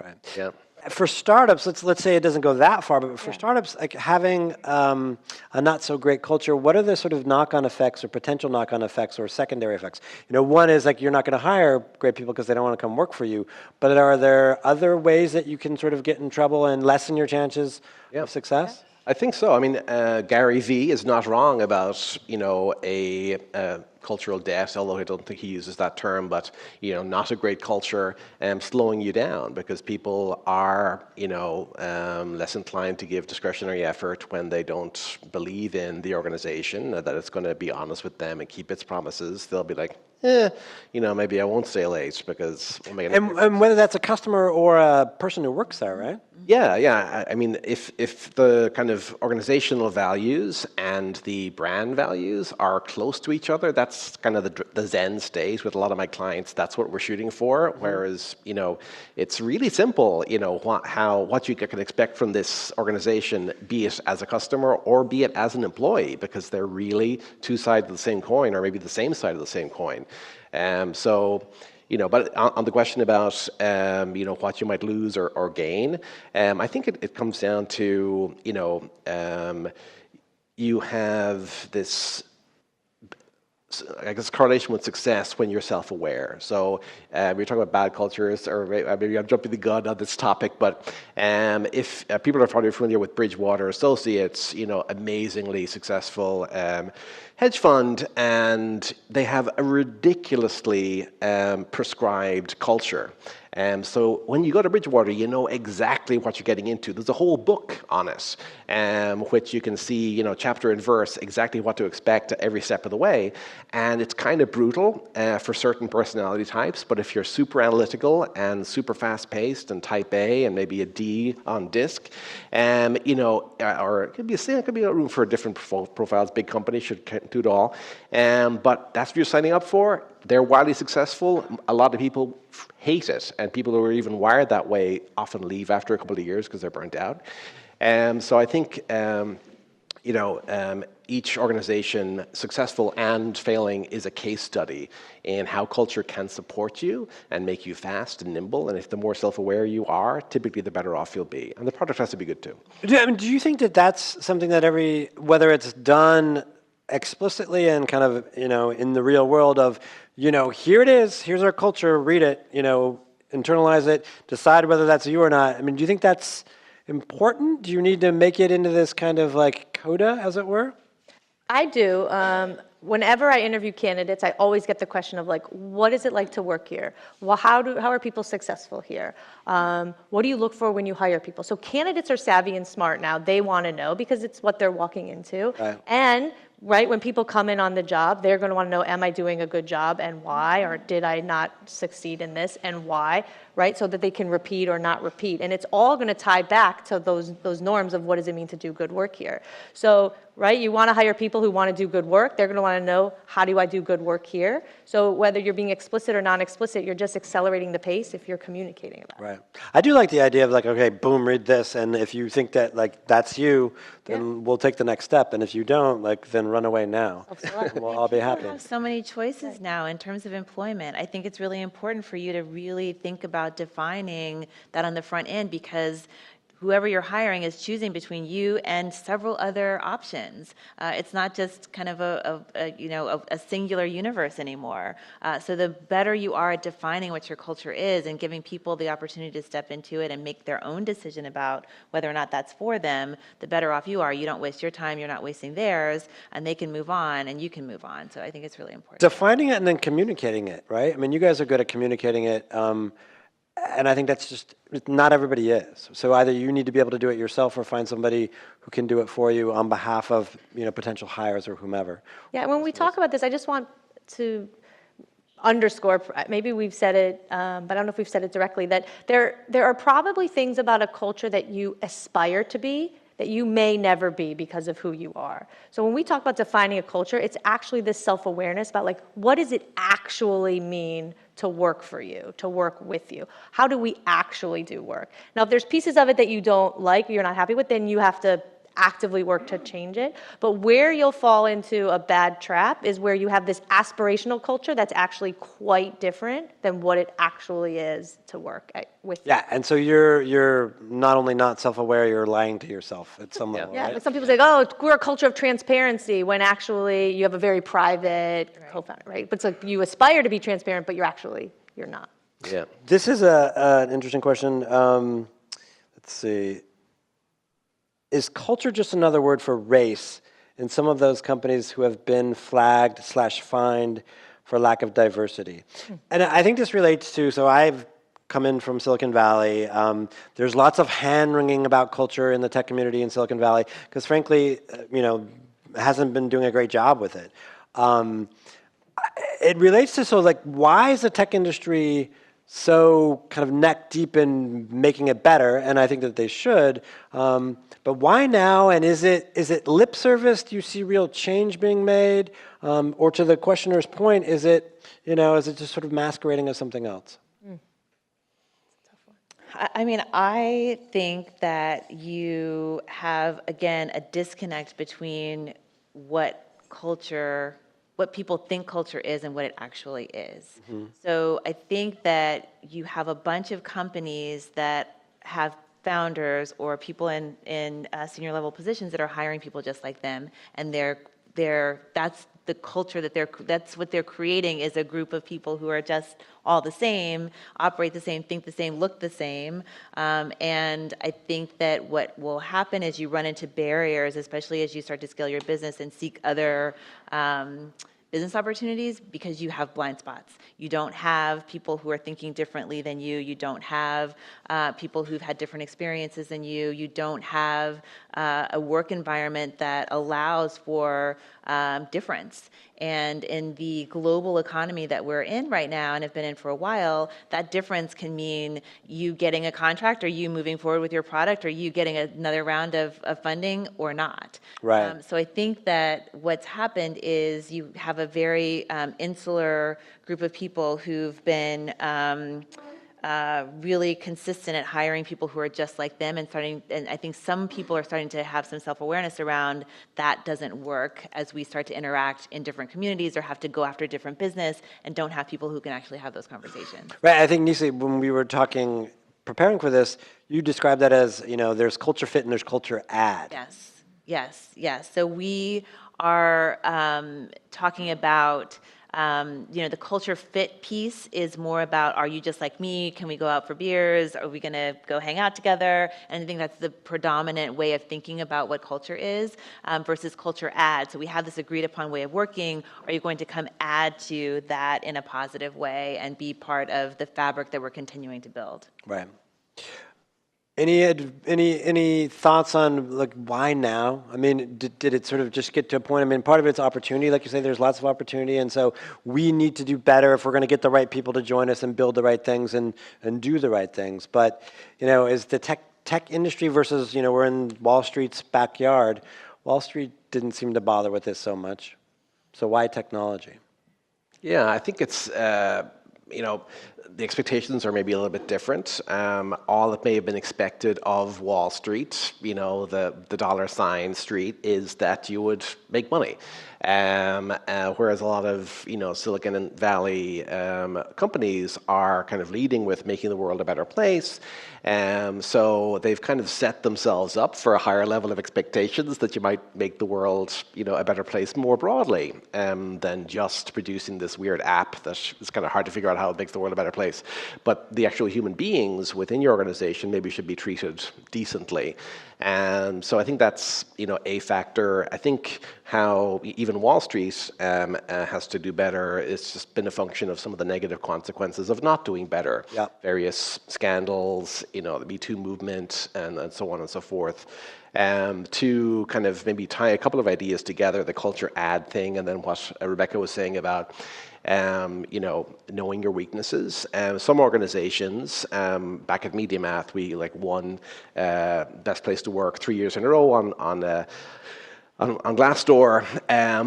Right. Yeah. For startups, let's say it doesn't go that far, but for startups, like having a not so great culture, what are the sort of knock-on effects or potential knock-on effects or secondary effects? One is like you're not going to hire great people because they don't want to come work for you. But are there other ways that you can sort of get in trouble and lessen your chances of success? I think so. I mean, Gary Vee is not wrong about, a cultural debt, although I don't think he uses that term, but, not a great culture slowing you down because people are, less inclined to give discretionary effort when they don't believe in the organization, that it's going to be honest with them and keep its promises. They'll be like, maybe I won't stay late because we'll make And whether that's a customer or a person who works there, right? Yeah. I mean, if the kind of organizational values and the brand values are close to each other, that's kind of the Zen state with a lot of my clients. That's what we're shooting for. Whereas, it's really simple. What you can expect from this organization, be it as a customer or be it as an employee, because they're really two sides of the same coin, or maybe the same side of the same coin. But on the question about, what you might lose or gain, I think it comes down to, you have this, I guess, correlation with success when you're self-aware. So we're talking about bad cultures, or maybe I'm jumping the gun on this topic, but if people are probably familiar with Bridgewater Associates, amazingly successful hedge fund, and they have a ridiculously prescribed culture. So when you go to Bridgewater, you know exactly what you're getting into. There's a whole book on it, which you can see, chapter and verse, exactly what to expect at every step of the way. And it's kind of brutal for certain personality types, but if you're super analytical and super fast-paced and type A and maybe a D on disk, or it could be a room for different profiles. Big companies should do it all. But that's what you're signing up for. They're wildly successful. A lot of people hate it, and people who are even wired that way often leave after a couple of years because they're burnt out. So I think, each organization, successful and failing, is a case study in how culture can support you and make you fast and nimble. And if the more self-aware you are, typically the better off you'll be. And the product has to be good too. Do you think that that's something that whether it's done explicitly and kind of, in the real world of, here it is, here's our culture, read it, internalize it, decide whether that's you or not. I mean, do you think that's important? Do you need to make it into this kind of like coda, as it were? I do. Whenever I interview candidates, I always get the question of like, what is it like to work here? Well, how are people successful here? What do you look for when you hire people? So candidates are savvy and smart now. They want to know because it's what they're walking into. Right. And when people come in on the job, they're going to want to know, am I doing a good job and why? Or did I not succeed in this and why? Right? So that they can repeat or not repeat. And it's all going to tie back to those norms of what does it mean to do good work here. So, you want to hire people who want to do good work. They're going to want to know, how do I do good work here? So whether you're being explicit or non-explicit, you're just accelerating the pace if you're communicating about it. Right. I do like the idea of like, okay, boom, read this. And if you think that like that's you, then we'll take the next step. And if you don't, then run away now. We'll all be happy. We have so many choices now in terms of employment. I think it's really important for you to really think about defining that on the front end, because whoever you're hiring is choosing between you and several other options. It's not just kind of a singular universe anymore. So the better you are at defining what your culture is and giving people the opportunity to step into it and make their own decision about whether or not that's for them, the better off you are. You don't waste your time, you're not wasting theirs, and they can move on and you can move on. So I think it's really important. Defining it and then communicating it, right? I mean, you guys are good at communicating it. And I think that's just, not everybody is. So either you need to be able to do it yourself or find somebody who can do it for you on behalf of, potential hires or whomever. Yeah, when we talk about this, I just want to underscore, maybe we've said it, but I don't know if we've said it directly, that there are probably things about a culture that you aspire to be that you may never be because of who you are. So when we talk about defining a culture, it's actually this self-awareness about what does it actually mean to work for you, to work with you? How do we actually do work? Now, if there's pieces of it that you don't like, you're not happy with, then you have to actively work to change it. But where you'll fall into a bad trap is where you have this aspirational culture that's actually quite different than what it actually is to work with. Yeah, and so you're not only not self-aware, you're lying to yourself at some level, Yeah, right? but some people say, we're a culture of transparency, when actually you have a very private co-founder, right? But it's you aspire to be transparent, but you're not. Yeah. This is an interesting question. Let's see. is culture just another word for race in some of those companies who have been flagged/fined for lack of diversity? And I think this relates to, so I've come in from Silicon Valley. There's lots of hand-wringing about culture in the tech community in Silicon Valley because frankly, hasn't been doing a great job with it. It relates to, so like, why is the tech industry so kind of neck deep in making it better? And I think that they should. But why now? And is it lip service? Do you see real change being made? Or to the questioner's point, is it just sort of masquerading as something else? I mean, I think that you have, again, a disconnect between what people think culture is and what it actually is. So I think that you have a bunch of companies that have founders or people in senior level positions that are hiring people just like them, and that's the culture that's what they're creating, is a group of people who are just all the same, operate the same, think the same, look the same. And I think that what will happen is you run into barriers, especially as you start to scale your business and seek other business opportunities, because you have blind spots. You don't have people who are thinking differently than you. You don't have people who've had different experiences than you. You don't have a work environment that allows for difference. And in the global economy that we're in right now and have been in for a while, that difference can mean you getting a contract, or you moving forward with your product, or you getting another round of funding or not. Right. So I think that what's happened is you have a very insular group of people who've been really consistent at hiring people who are just like them, and I think some people are starting to have some self-awareness around that doesn't work as we start to interact in different communities or have to go after different business and don't have people who can actually have those conversations. Right. I think, Nisa, when we were preparing for this, you described that as, there's culture fit and there's culture add. Yes. So we are talking about the culture fit piece is more about, are you just like me? Can we go out for beers? Are we going to go hang out together? And I think that's the predominant way of thinking about what culture is versus culture add. So we have this agreed upon way of working. Are you going to come add to that in a positive way and be part of the fabric that we're continuing to build? Right. Any thoughts on why now? I mean, did it sort of just get to a point? I mean, part of it's opportunity, like you say. There's lots of opportunity, and so we need to do better if we're going to get the right people to join us and build the right things and do the right things. But is the tech industry versus we're in Wall Street's backyard. Wall Street didn't seem to bother with this so much. So why technology? Yeah, I think it's the expectations are maybe a little bit different. All that may have been expected of Wall Street, the dollar sign street, is that you would make money. Whereas a lot of Silicon Valley companies are kind of leading with making the world a better place. So they've kind of set themselves up for a higher level of expectations that you might make the world a better place more broadly than just producing this weird app that is kind of hard to figure out how it makes the world a better place. But the actual human beings within your organization maybe should be treated decently. And so I think that's a factor. I think how even Wall Street has to do better. It's just been a function of some of the negative consequences of not doing better. Yeah. Various scandals, the Me Too movement, and so on and so forth. To kind of maybe tie a couple of ideas together, the culture add thing, and then what Rebecca was saying about knowing your weaknesses. Some organizations, back at MediaMath, we won Best Place to Work 3 years in a row on Glassdoor,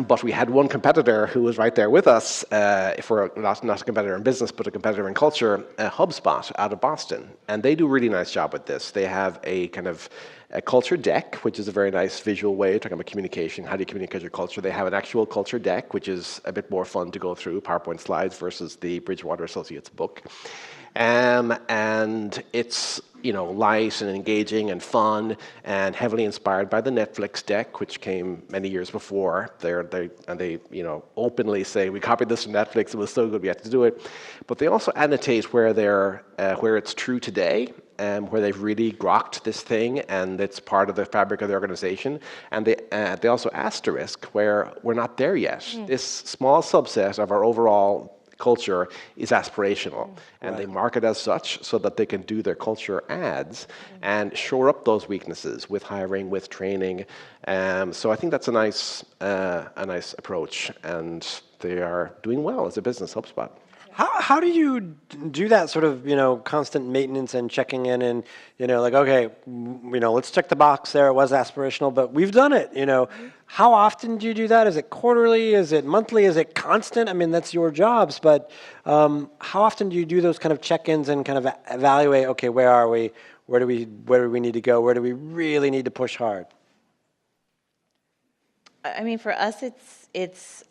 but we had one competitor who was right there with us, if we're not a competitor in business, but a competitor in culture, HubSpot out of Boston. And they do a really nice job with this. They have a kind of a culture deck, which is a very nice visual way of talking about communication. How do you communicate your culture? They have an actual culture deck, which is a bit more fun to go through, PowerPoint slides versus the Bridgewater Associates book. And it's light and engaging and fun and heavily inspired by the Netflix deck, which came many years before. They openly say, we copied this from Netflix, it was so good we had to do it. But they also annotate where it's true today, where they've really grokked this thing and it's part of the fabric of the organization. And they also asterisk where we're not there yet. This small subset of our overall culture is aspirational, and they market as such so that they can do their culture ads and shore up those weaknesses with hiring, with training. So I think that's a nice approach, and they are doing well as a business, HubSpot. How do you do that sort of, constant maintenance and checking in and, okay, let's check the box there. It was aspirational, but we've done it, How often do you do that? Is it quarterly? Is it monthly? Is it constant? I mean, that's your jobs, but how often do you do those kind of check-ins and kind of evaluate, okay, where are we? Where do we need to go? Where do we really need to push hard? I mean, for us, it's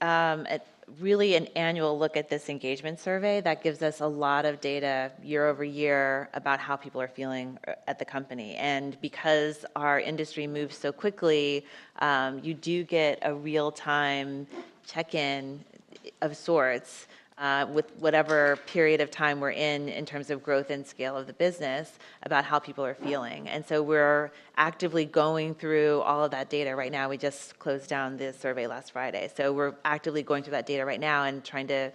really an annual look at this engagement survey that gives us a lot of data year over year about how people are feeling at the company. And because our industry moves so quickly, you do get a real-time check-in of sorts with whatever period of time we're in terms of growth and scale of the business about how people are feeling. And so we're actively going through all of that data right now. We just closed down the survey last Friday. So we're actively going through that data right now and trying to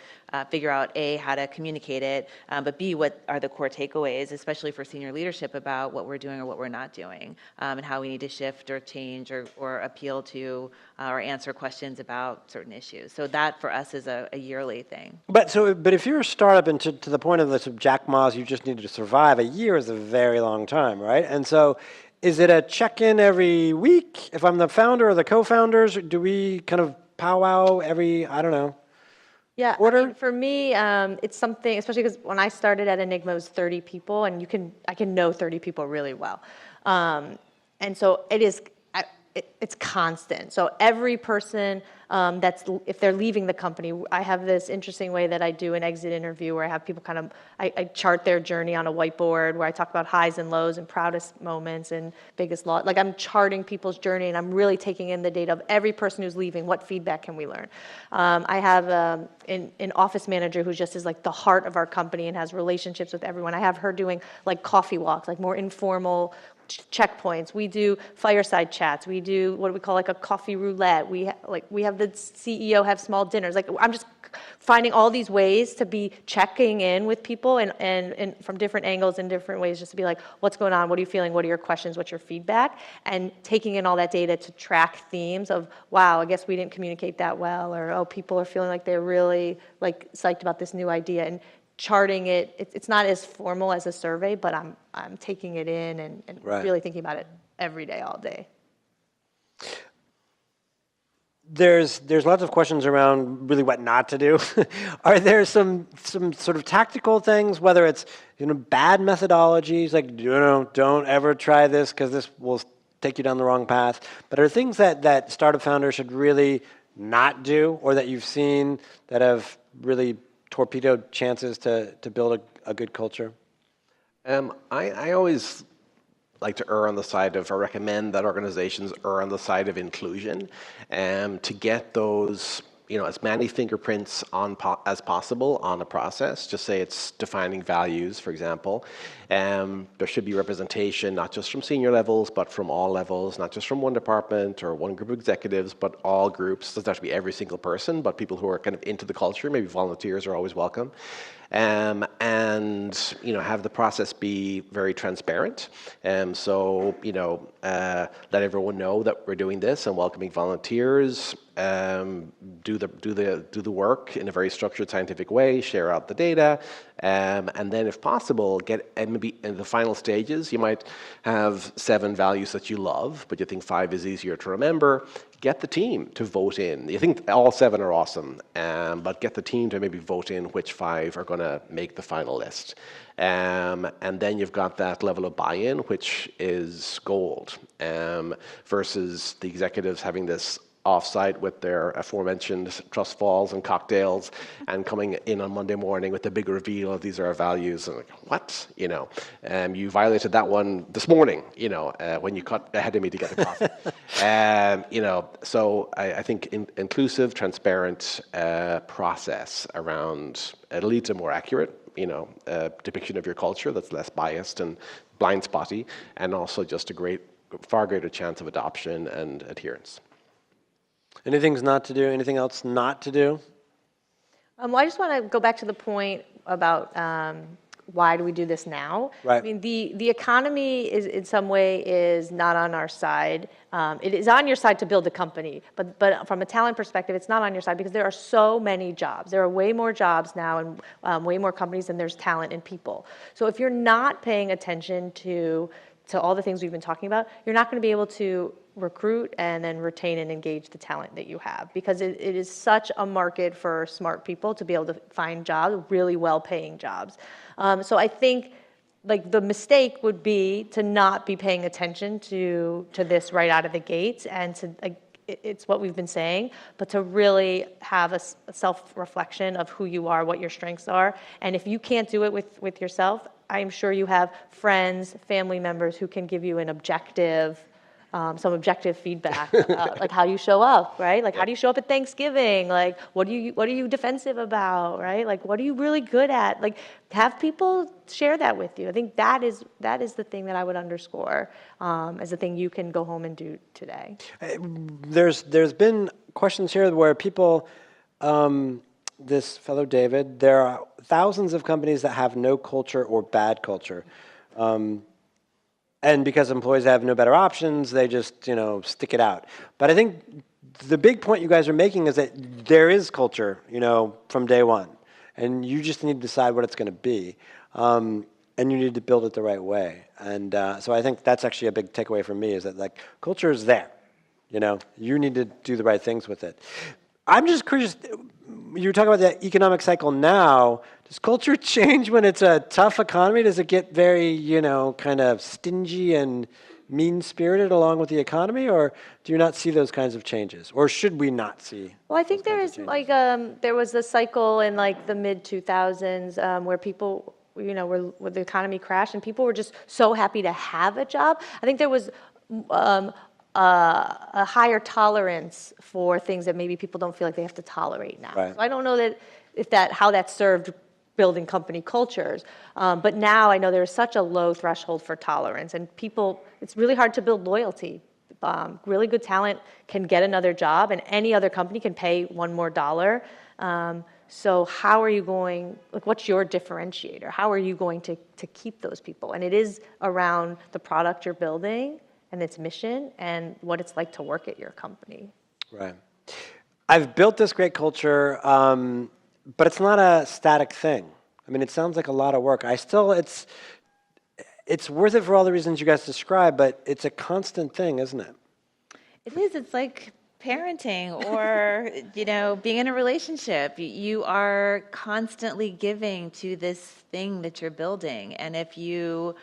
figure out, A, how to communicate it, but B, what are the core takeaways, especially for senior leadership about what we're doing or what we're not doing, and how we need to shift or change or appeal to or answer questions about certain issues. So that for us is a yearly thing. But if you're a startup and to the point of the sort of Jack Ma's, you just needed to survive, a year is a very long time, right? And so is it a check-in every week? If I'm the founder or the co-founders, do we kind of powwow every, I don't know, quarter? I mean, for me, it's something, especially because when I started at Enigma, it was 30 people, and I can know 30 people really well. And so it's constant. So every person if they're leaving the company, I have this interesting way that I do an exit interview where I have people I chart their journey on a whiteboard where I talk about highs and lows and proudest moments and biggest loss. Like I'm charting people's journey and I'm really taking in the data of every person who's leaving. What feedback can we learn? I have an office manager who just is like the heart of our company and has relationships with everyone. I have her doing like coffee walks, like more informal checkpoints. We do fireside chats. We do what we call like a coffee roulette. We have the CEO have small dinners. Like I'm just finding all these ways to be checking in with people and from different angles and different ways, just to be like, what's going on? What are you feeling? What are your questions? What's your feedback? And taking in all that data to track themes of, wow, I guess we didn't communicate that well, or oh, people are feeling like they're really like psyched about this new idea, and charting it. It's not as formal as a survey, but I'm taking it in and Right. really thinking about it every day, all day. There's lots of questions around really what not to do. Are there some sort of tactical things, whether it's bad methodologies, like don't ever try this because this will take you down the wrong path, but are things that startup founders should really not do, or that you've seen that have really torpedoed chances to build a good culture? I always like to err on the side of, or recommend that organizations err on the side of inclusion, to get those, as many fingerprints as possible on a process. Just say it's defining values, for example. There should be representation, not just from senior levels, but from all levels, not just from one department or one group of executives, but all groups. It doesn't have to be every single person, but people who are kind of into the culture, maybe volunteers are always welcome. And have the process be very transparent. So let everyone know that we're doing this and welcoming volunteers. Do the work in a very structured, scientific way. Share out the data, and then, if possible, maybe in the final stages. You might have 7 values that you love, but you think 5 is easier to remember. Get the team to vote in. You think all 7 are awesome, but get the team to maybe vote in which 5 are going to make the final list. And then you've got that level of buy-in, which is gold, versus the executives having this offsite with their aforementioned trust falls and cocktails, and coming in on Monday morning with the big reveal of these are our values. And like, what? You violated that one this morning. When you cut ahead of me to get the coffee. So I think inclusive, transparent process around it'll lead to more accurate, depiction of your culture that's less biased and blind spotty, and also just far greater chance of adoption and adherence. Anything else not to do? Well, I just want to go back to the point about why do we do this now? Right. I mean, the economy is in some way is not on our side. It is on your side to build a company, but from a talent perspective, it's not on your side because there are so many jobs. There are way more jobs now and way more companies than there's talent and people. So if you're not paying attention to all the things we've been talking about, you're not going to be able to recruit and then retain and engage the talent that you have because it is such a market for smart people to be able to find jobs, really well-paying jobs. So I think like the mistake would be to not be paying attention to this right out of the gates and to it's what we've been saying, but to really have a self-reflection of who you are, what your strengths are. And if you can't do it with yourself, I'm sure you have friends, family members who can give you an objective, some objective feedback about like how you show up, right? Like how do you show up at Thanksgiving? Like what are you defensive about, right? Like what are you really good at? Like have people share that with you. I think that is the thing that I would underscore as the thing you can go home and do today. There's been questions here where people, this fellow David, there are thousands of companies that have no culture or bad culture. And because employees have no better options, they just, stick it out. But I think the big point you guys are making is that there is culture, from day one. And you just need to decide what it's going to be. And you need to build it the right way. And so I think that's actually a big takeaway for me is that like culture is there. You need to do the right things with it. I'm just curious, you were talking about the economic cycle now. Does culture change when it's a tough economy? Does it get very, kind of stingy and mean-spirited along with the economy? Or do you not see those kinds of changes? Or should we not see? Well, I think there is like, there was a cycle in like the mid-2000s where people, where the economy crashed and people were just so happy to have a job. I think there was a higher tolerance for things that maybe people don't feel like they have to tolerate now. Right. So I don't know how that served building company cultures. But now I know there is such a low threshold for tolerance and people, it's really hard to build loyalty. Really good talent can get another job and any other company can pay one more dollar. So how are you going, what's your differentiator? How are you going to keep those people? And it is around the product you're building and its mission and what it's like to work at your company. Right. I've built this great culture, but it's not a static thing. I mean, it sounds like a lot of work. It's worth it for all the reasons you guys described, but it's a constant thing, isn't it? It is. It's like parenting or, being in a relationship. You are constantly giving to this thing that you're building. And if you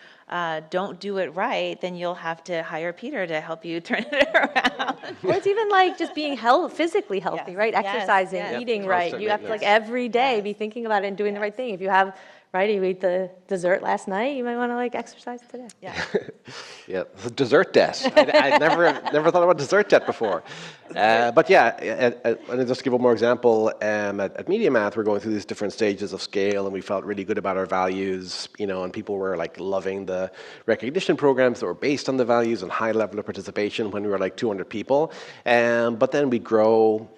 don't do it right, then you'll have to hire Peter to help you turn it around. Or it's even like just being physically healthy, Yes. right? Yes, Exercising, yes. eating Yep, right. constant You have to maintenance. every day be thinking about it and doing the right thing. If you have, you ate the dessert last night, you might want to exercise today. Yeah. Yeah, the dessert debt. I never thought about dessert debt before. But yeah, and just to give one more example, at Media Math, we're going through these different stages of scale, and we felt really good about our values, and people were loving the recognition programs that were based on the values and high level of participation when we were 200 people. But then we grow.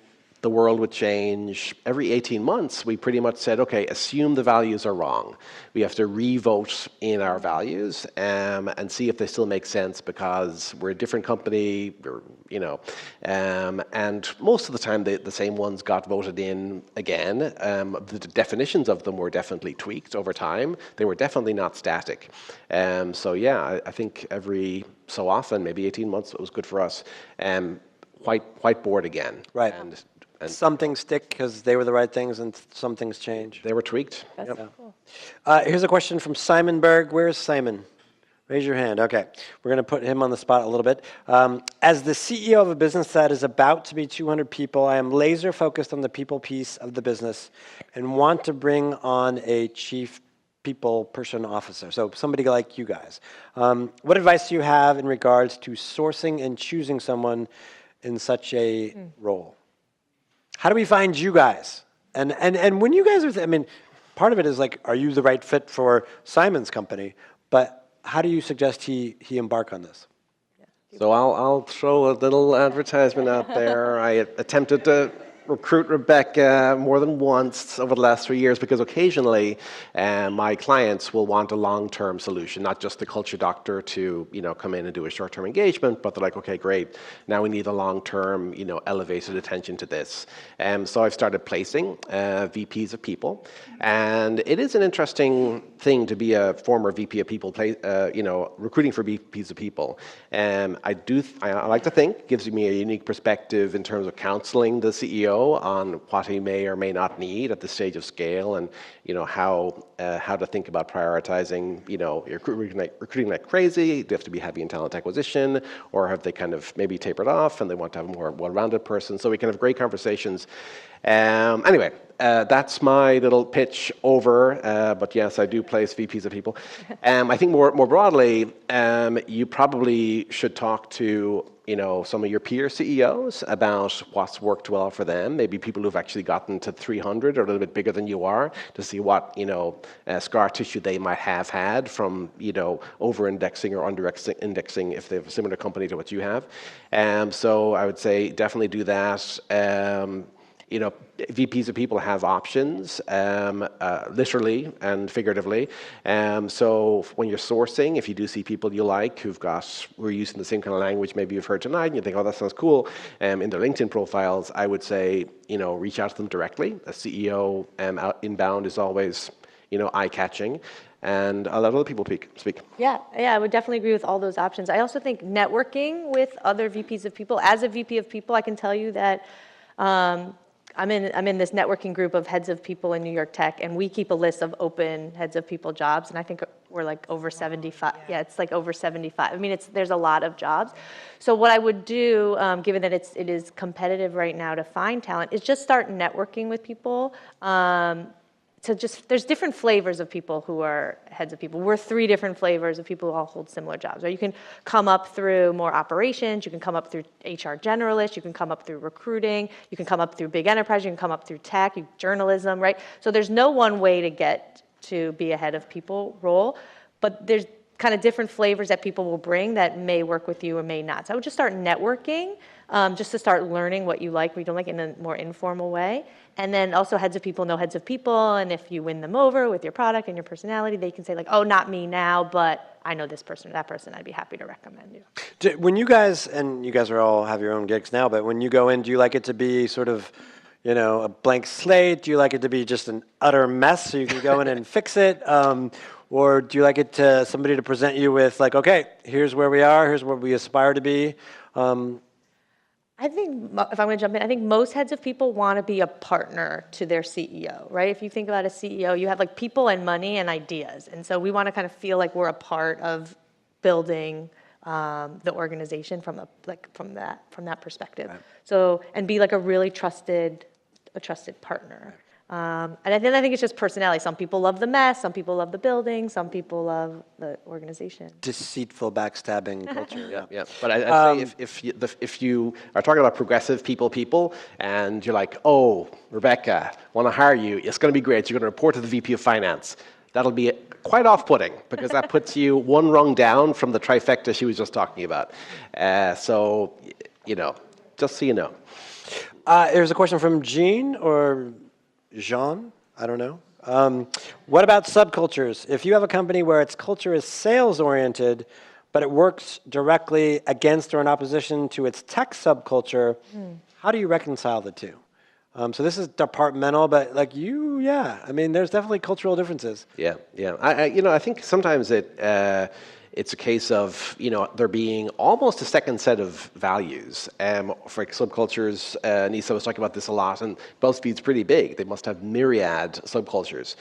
The world would change. Every 18 months, we pretty much said, okay, assume the values are wrong. We have to re-vote in our values and see if they still make sense because we're a different company, and most of the time the same ones got voted in again. The definitions of them were definitely tweaked over time. They were definitely not static. So yeah, I think every so often, maybe 18 months, it was good for us. Whiteboard again. Right. And Some things stick because they were the right things and some things change. they were tweaked. That's Yep. cool. Here's a question from Simon Berg. Where's Simon? Raise your hand. Okay. We're going to put him on the spot a little bit. As the CEO of a business that is about to be 200 people, I am laser focused on the people piece of the business and want to bring on a chief people person officer. So somebody like you guys. What advice do you have in regards to sourcing and choosing someone in such a role? How do we find you guys? And when you guys are, I mean, part of it is like, are you the right fit for Simon's company? But how do you suggest he embark on this? So I'll throw a little advertisement out there. I attempted to recruit Rebecca more than once over the last 3 years because occasionally my clients will want a long-term solution, not just the culture doctor to come in and do a short-term engagement, but they're like, okay, great, now we need a long-term elevated attention to this. So I've started placing VPs of people, and it is an interesting thing to be a former VP of people, recruiting for VPs of people. I like to think gives me a unique perspective in terms of counseling the CEO on what he may or may not need at this stage of scale, and how to think about prioritizing. You're recruiting like crazy. Do you have to be heavy in talent acquisition, or have they kind of maybe tapered off and they want to have a more well-rounded person? So we can have great conversations. Anyway, that's my little pitch over. But yes, I do place VPs of people. I think more broadly, you probably should talk to some of your peer CEOs about what's worked well for them. Maybe people who've actually gotten to 300 or a little bit bigger than you are, to see what scar tissue they might have had from over-indexing or under-indexing if they have a similar company to what you have. So I would say definitely do that. VPs of people have options, literally and figuratively. So when you're sourcing, if you do see people you like who are using the same kind of language maybe you've heard tonight, and you think, oh, that sounds cool, in their LinkedIn profiles, I would say, reach out to them directly. A CEO inbound is always, eye-catching. And I'll let other people speak. Yeah, I would definitely agree with all those options. I also think networking with other VPs of people. As a VP of people, I can tell you that I'm in this networking group of heads of people in New York Tech, and we keep a list of open heads of people jobs, and I think we're like over 75. Yeah, it's like over 75. I mean, there's a lot of jobs. So what I would do, given that it is competitive right now to find talent, is just start networking with people. There's different flavors of people who are heads of people. We're 3 different flavors of people who all hold similar jobs. Right? You can come up through more operations, you can come up through HR generalists, you can come up through recruiting, you can come up through big enterprise, you can come up through tech, journalism, right? So there's no one way to get to be a head of people role, but there's kind of different flavors that people will bring that may work with you or may not. So I would just start networking, just to start learning what you like, what you don't like in a more informal way. And then also heads of people know heads of people, and if you win them over with your product and your personality, they can say like, oh, not me now, but I know this person or that person, I'd be happy to recommend you. When you guys, and you guys are all have your own gigs now, but when you go in, do you like it to be sort of, a blank slate? Do you like it to be just an utter mess so you can go in and fix it? Or do you like it to somebody to present you with like, okay, here's where we are, here's where we aspire to be? I think, if I'm going to jump in, I think most heads of people want to be a partner to their CEO, right? If you think about a CEO, you have like people and money and ideas. And so we want to kind of feel like we're a part of building the organization from that perspective. Right. So, and be like a really trusted partner. Right. And then I think it's just personality. Some people love the mess, some people love the building, some people love the organization. Deceitful, backstabbing culture. Yeah. But I'd say if you are talking about progressive people, and you're like, oh, Rebecca, want to hire you, it's going to be great. You're going to report to the VP of Finance. That'll be quite off-putting, because that puts you one rung down from the trifecta she was just talking about. So, just so you know. There's a question from Jean or Jean, I don't know. What about subcultures? If you have a company where its culture is sales-oriented, but it works directly against or in opposition to its tech subculture, how do you reconcile the two? So this is departmental, but like I mean, there's definitely cultural differences. Yeah. I think sometimes it's a case of, there being almost a second set of values. For subcultures, Nisa was talking about this a lot, and BuzzFeed's pretty big. They must have myriad subcultures.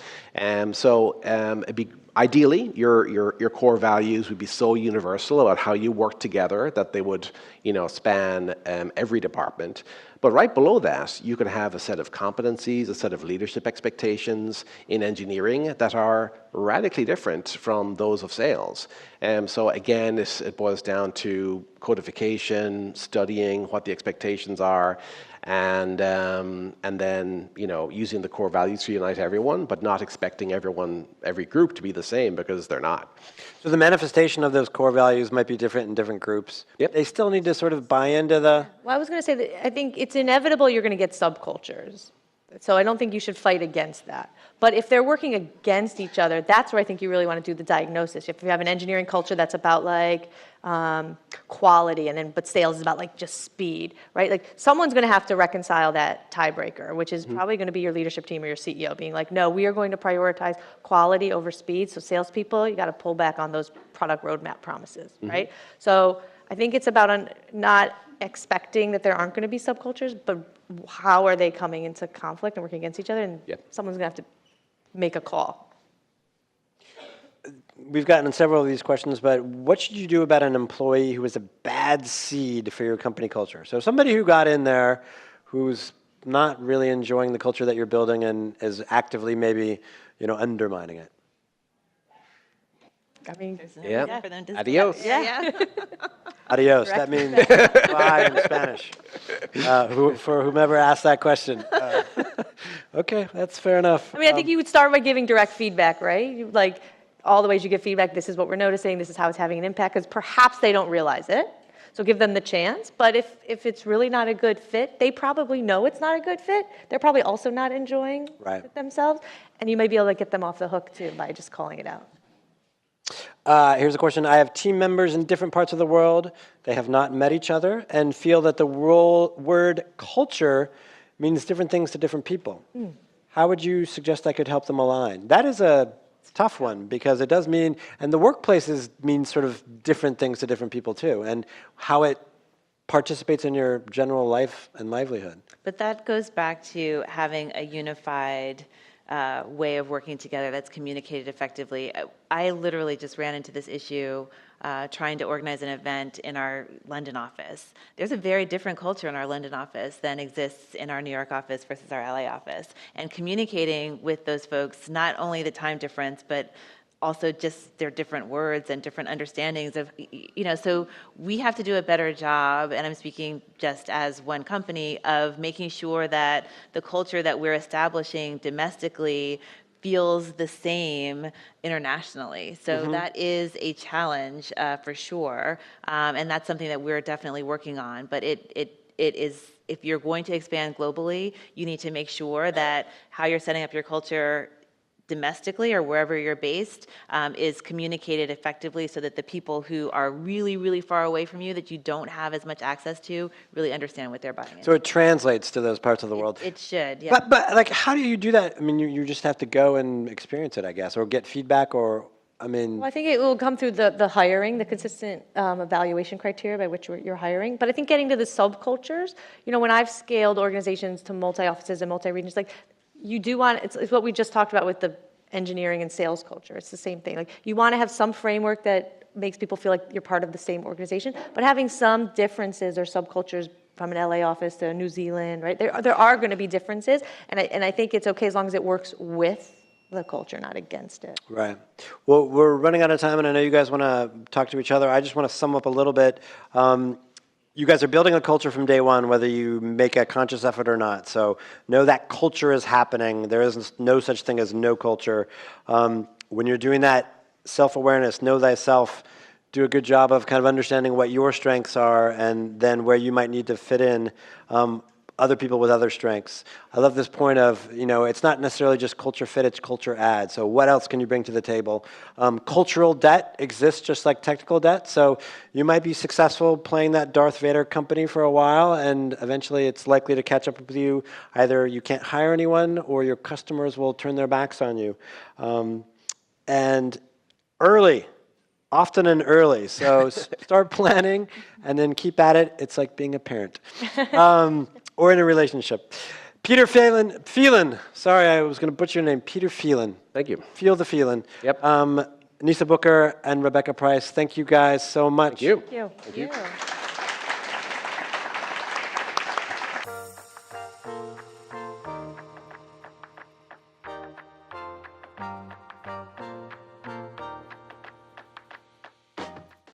So it'd be Ideally, your core values would be so universal about how you work together that they would, span every department. But right below that, you could have a set of competencies, a set of leadership expectations in engineering that are radically different from those of sales. So again, it boils down to codification, studying what the expectations are, and then using the core values to unite everyone, but not expecting every group to be the same, because they're not. So the manifestation of those core values might be different in different groups. Yep. They still need to sort of buy into the... Well, I was going to say that I think it's inevitable you're going to get subcultures. So I don't think you should fight against that. But if they're working against each other, that's where I think you really want to do the diagnosis. If you have an engineering culture that's about like quality, but sales is about like just speed, right? Like someone's going to have to reconcile that tiebreaker, which is probably going to be your leadership team or your CEO being like, no, we are going to prioritize quality over speed. So salespeople, you got to pull back on those product roadmap promises, right? So I think it's about not expecting that there aren't going to be subcultures, but how are they coming into conflict and working against each other? And someone's going to have to make a call. We've gotten several of these questions, but what should you do about an employee who is a bad seed for your company culture? So somebody who got in there who's not really enjoying the culture that you're building and is actively maybe, undermining it. I mean, Yeah. For them to Adios. Yeah. Adios. That means bye in Spanish. For whomever asked that question. Okay, that's fair enough. I mean, I think you would start by giving direct feedback, right? Like all the ways you give feedback, this is what we're noticing, this is how it's having an impact, because perhaps they don't realize it. So give them the chance. But if it's really not a good fit, they probably know it's not a good fit. They're probably also not enjoying it themselves. And you may be able to get them off the hook, too, by just calling it out. Here's a question. I have team members in different parts of the world. They have not met each other and feel that the word culture means different things to different people. How would you suggest I could help them align? That is a tough one, because it does mean, and the workplaces mean sort of different things to different people too, and how it participates in your general life and livelihood. But that goes back to having a unified way of working together that's communicated effectively. I literally just ran into this issue trying to organize an event in our London office. There's a very different culture in our London office than exists in our New York office versus our LA office. And communicating with those folks, not only the time difference, but also just their different words and different understandings of, so we have to do a better job, and I'm speaking just as one company, of making sure that the culture that we're establishing domestically feels the same internationally. So that is a challenge for sure, and that's something that we're definitely working on. But it is, if you're going to expand globally, you need to make sure that how you're setting up your culture domestically or wherever you're based is communicated effectively, so that the people who are really, really far away from you, that you don't have as much access to, really understand what they're buying into. So it translates to those parts of the world. It should, yeah. But like, how do you do that? I mean, you just have to go and experience it, I guess, or get feedback, or, I mean... Well, I think it will come through the hiring, the consistent evaluation criteria by which you're hiring. But I think getting to the subcultures, when I've scaled organizations to multi-offices and multi-regions, like, you do want, it's what we just talked about with the engineering and sales culture. It's the same thing. Like, you want to have some framework that makes people feel like you're part of the same organization, but having some differences or subcultures from an LA office to New Zealand, right? There are going to be differences, and I think it's okay as long as it works with the culture, not against it. Right. Well, we're running out of time, and I know you guys want to talk to each other. I just want to sum up a little bit. You guys are building a culture from day one, whether you make a conscious effort or not. So know that culture is happening. There is no such thing as no culture. When you're doing that self-awareness, know thyself, do a good job of kind of understanding what your strengths are, and then where you might need to fit in other people with other strengths. I love this point of, it's not necessarily just culture fit, it's culture add. So what else can you bring to the table? Cultural debt exists just like technical debt. So you might be successful playing that Darth Vader company for a while, and eventually it's likely to catch up with you. Either you can't hire anyone, or your customers will turn their backs on you. And early. Often and early. So start planning and then keep at it. It's like being a parent or in a relationship. Peter Phelan. Sorry, I was going to butcher your name. Peter Phelan. Thank you. Feel the Phelan. Yep. Nisa Booker and Rebecca Price, thank you guys so much. Thank you. Thank you.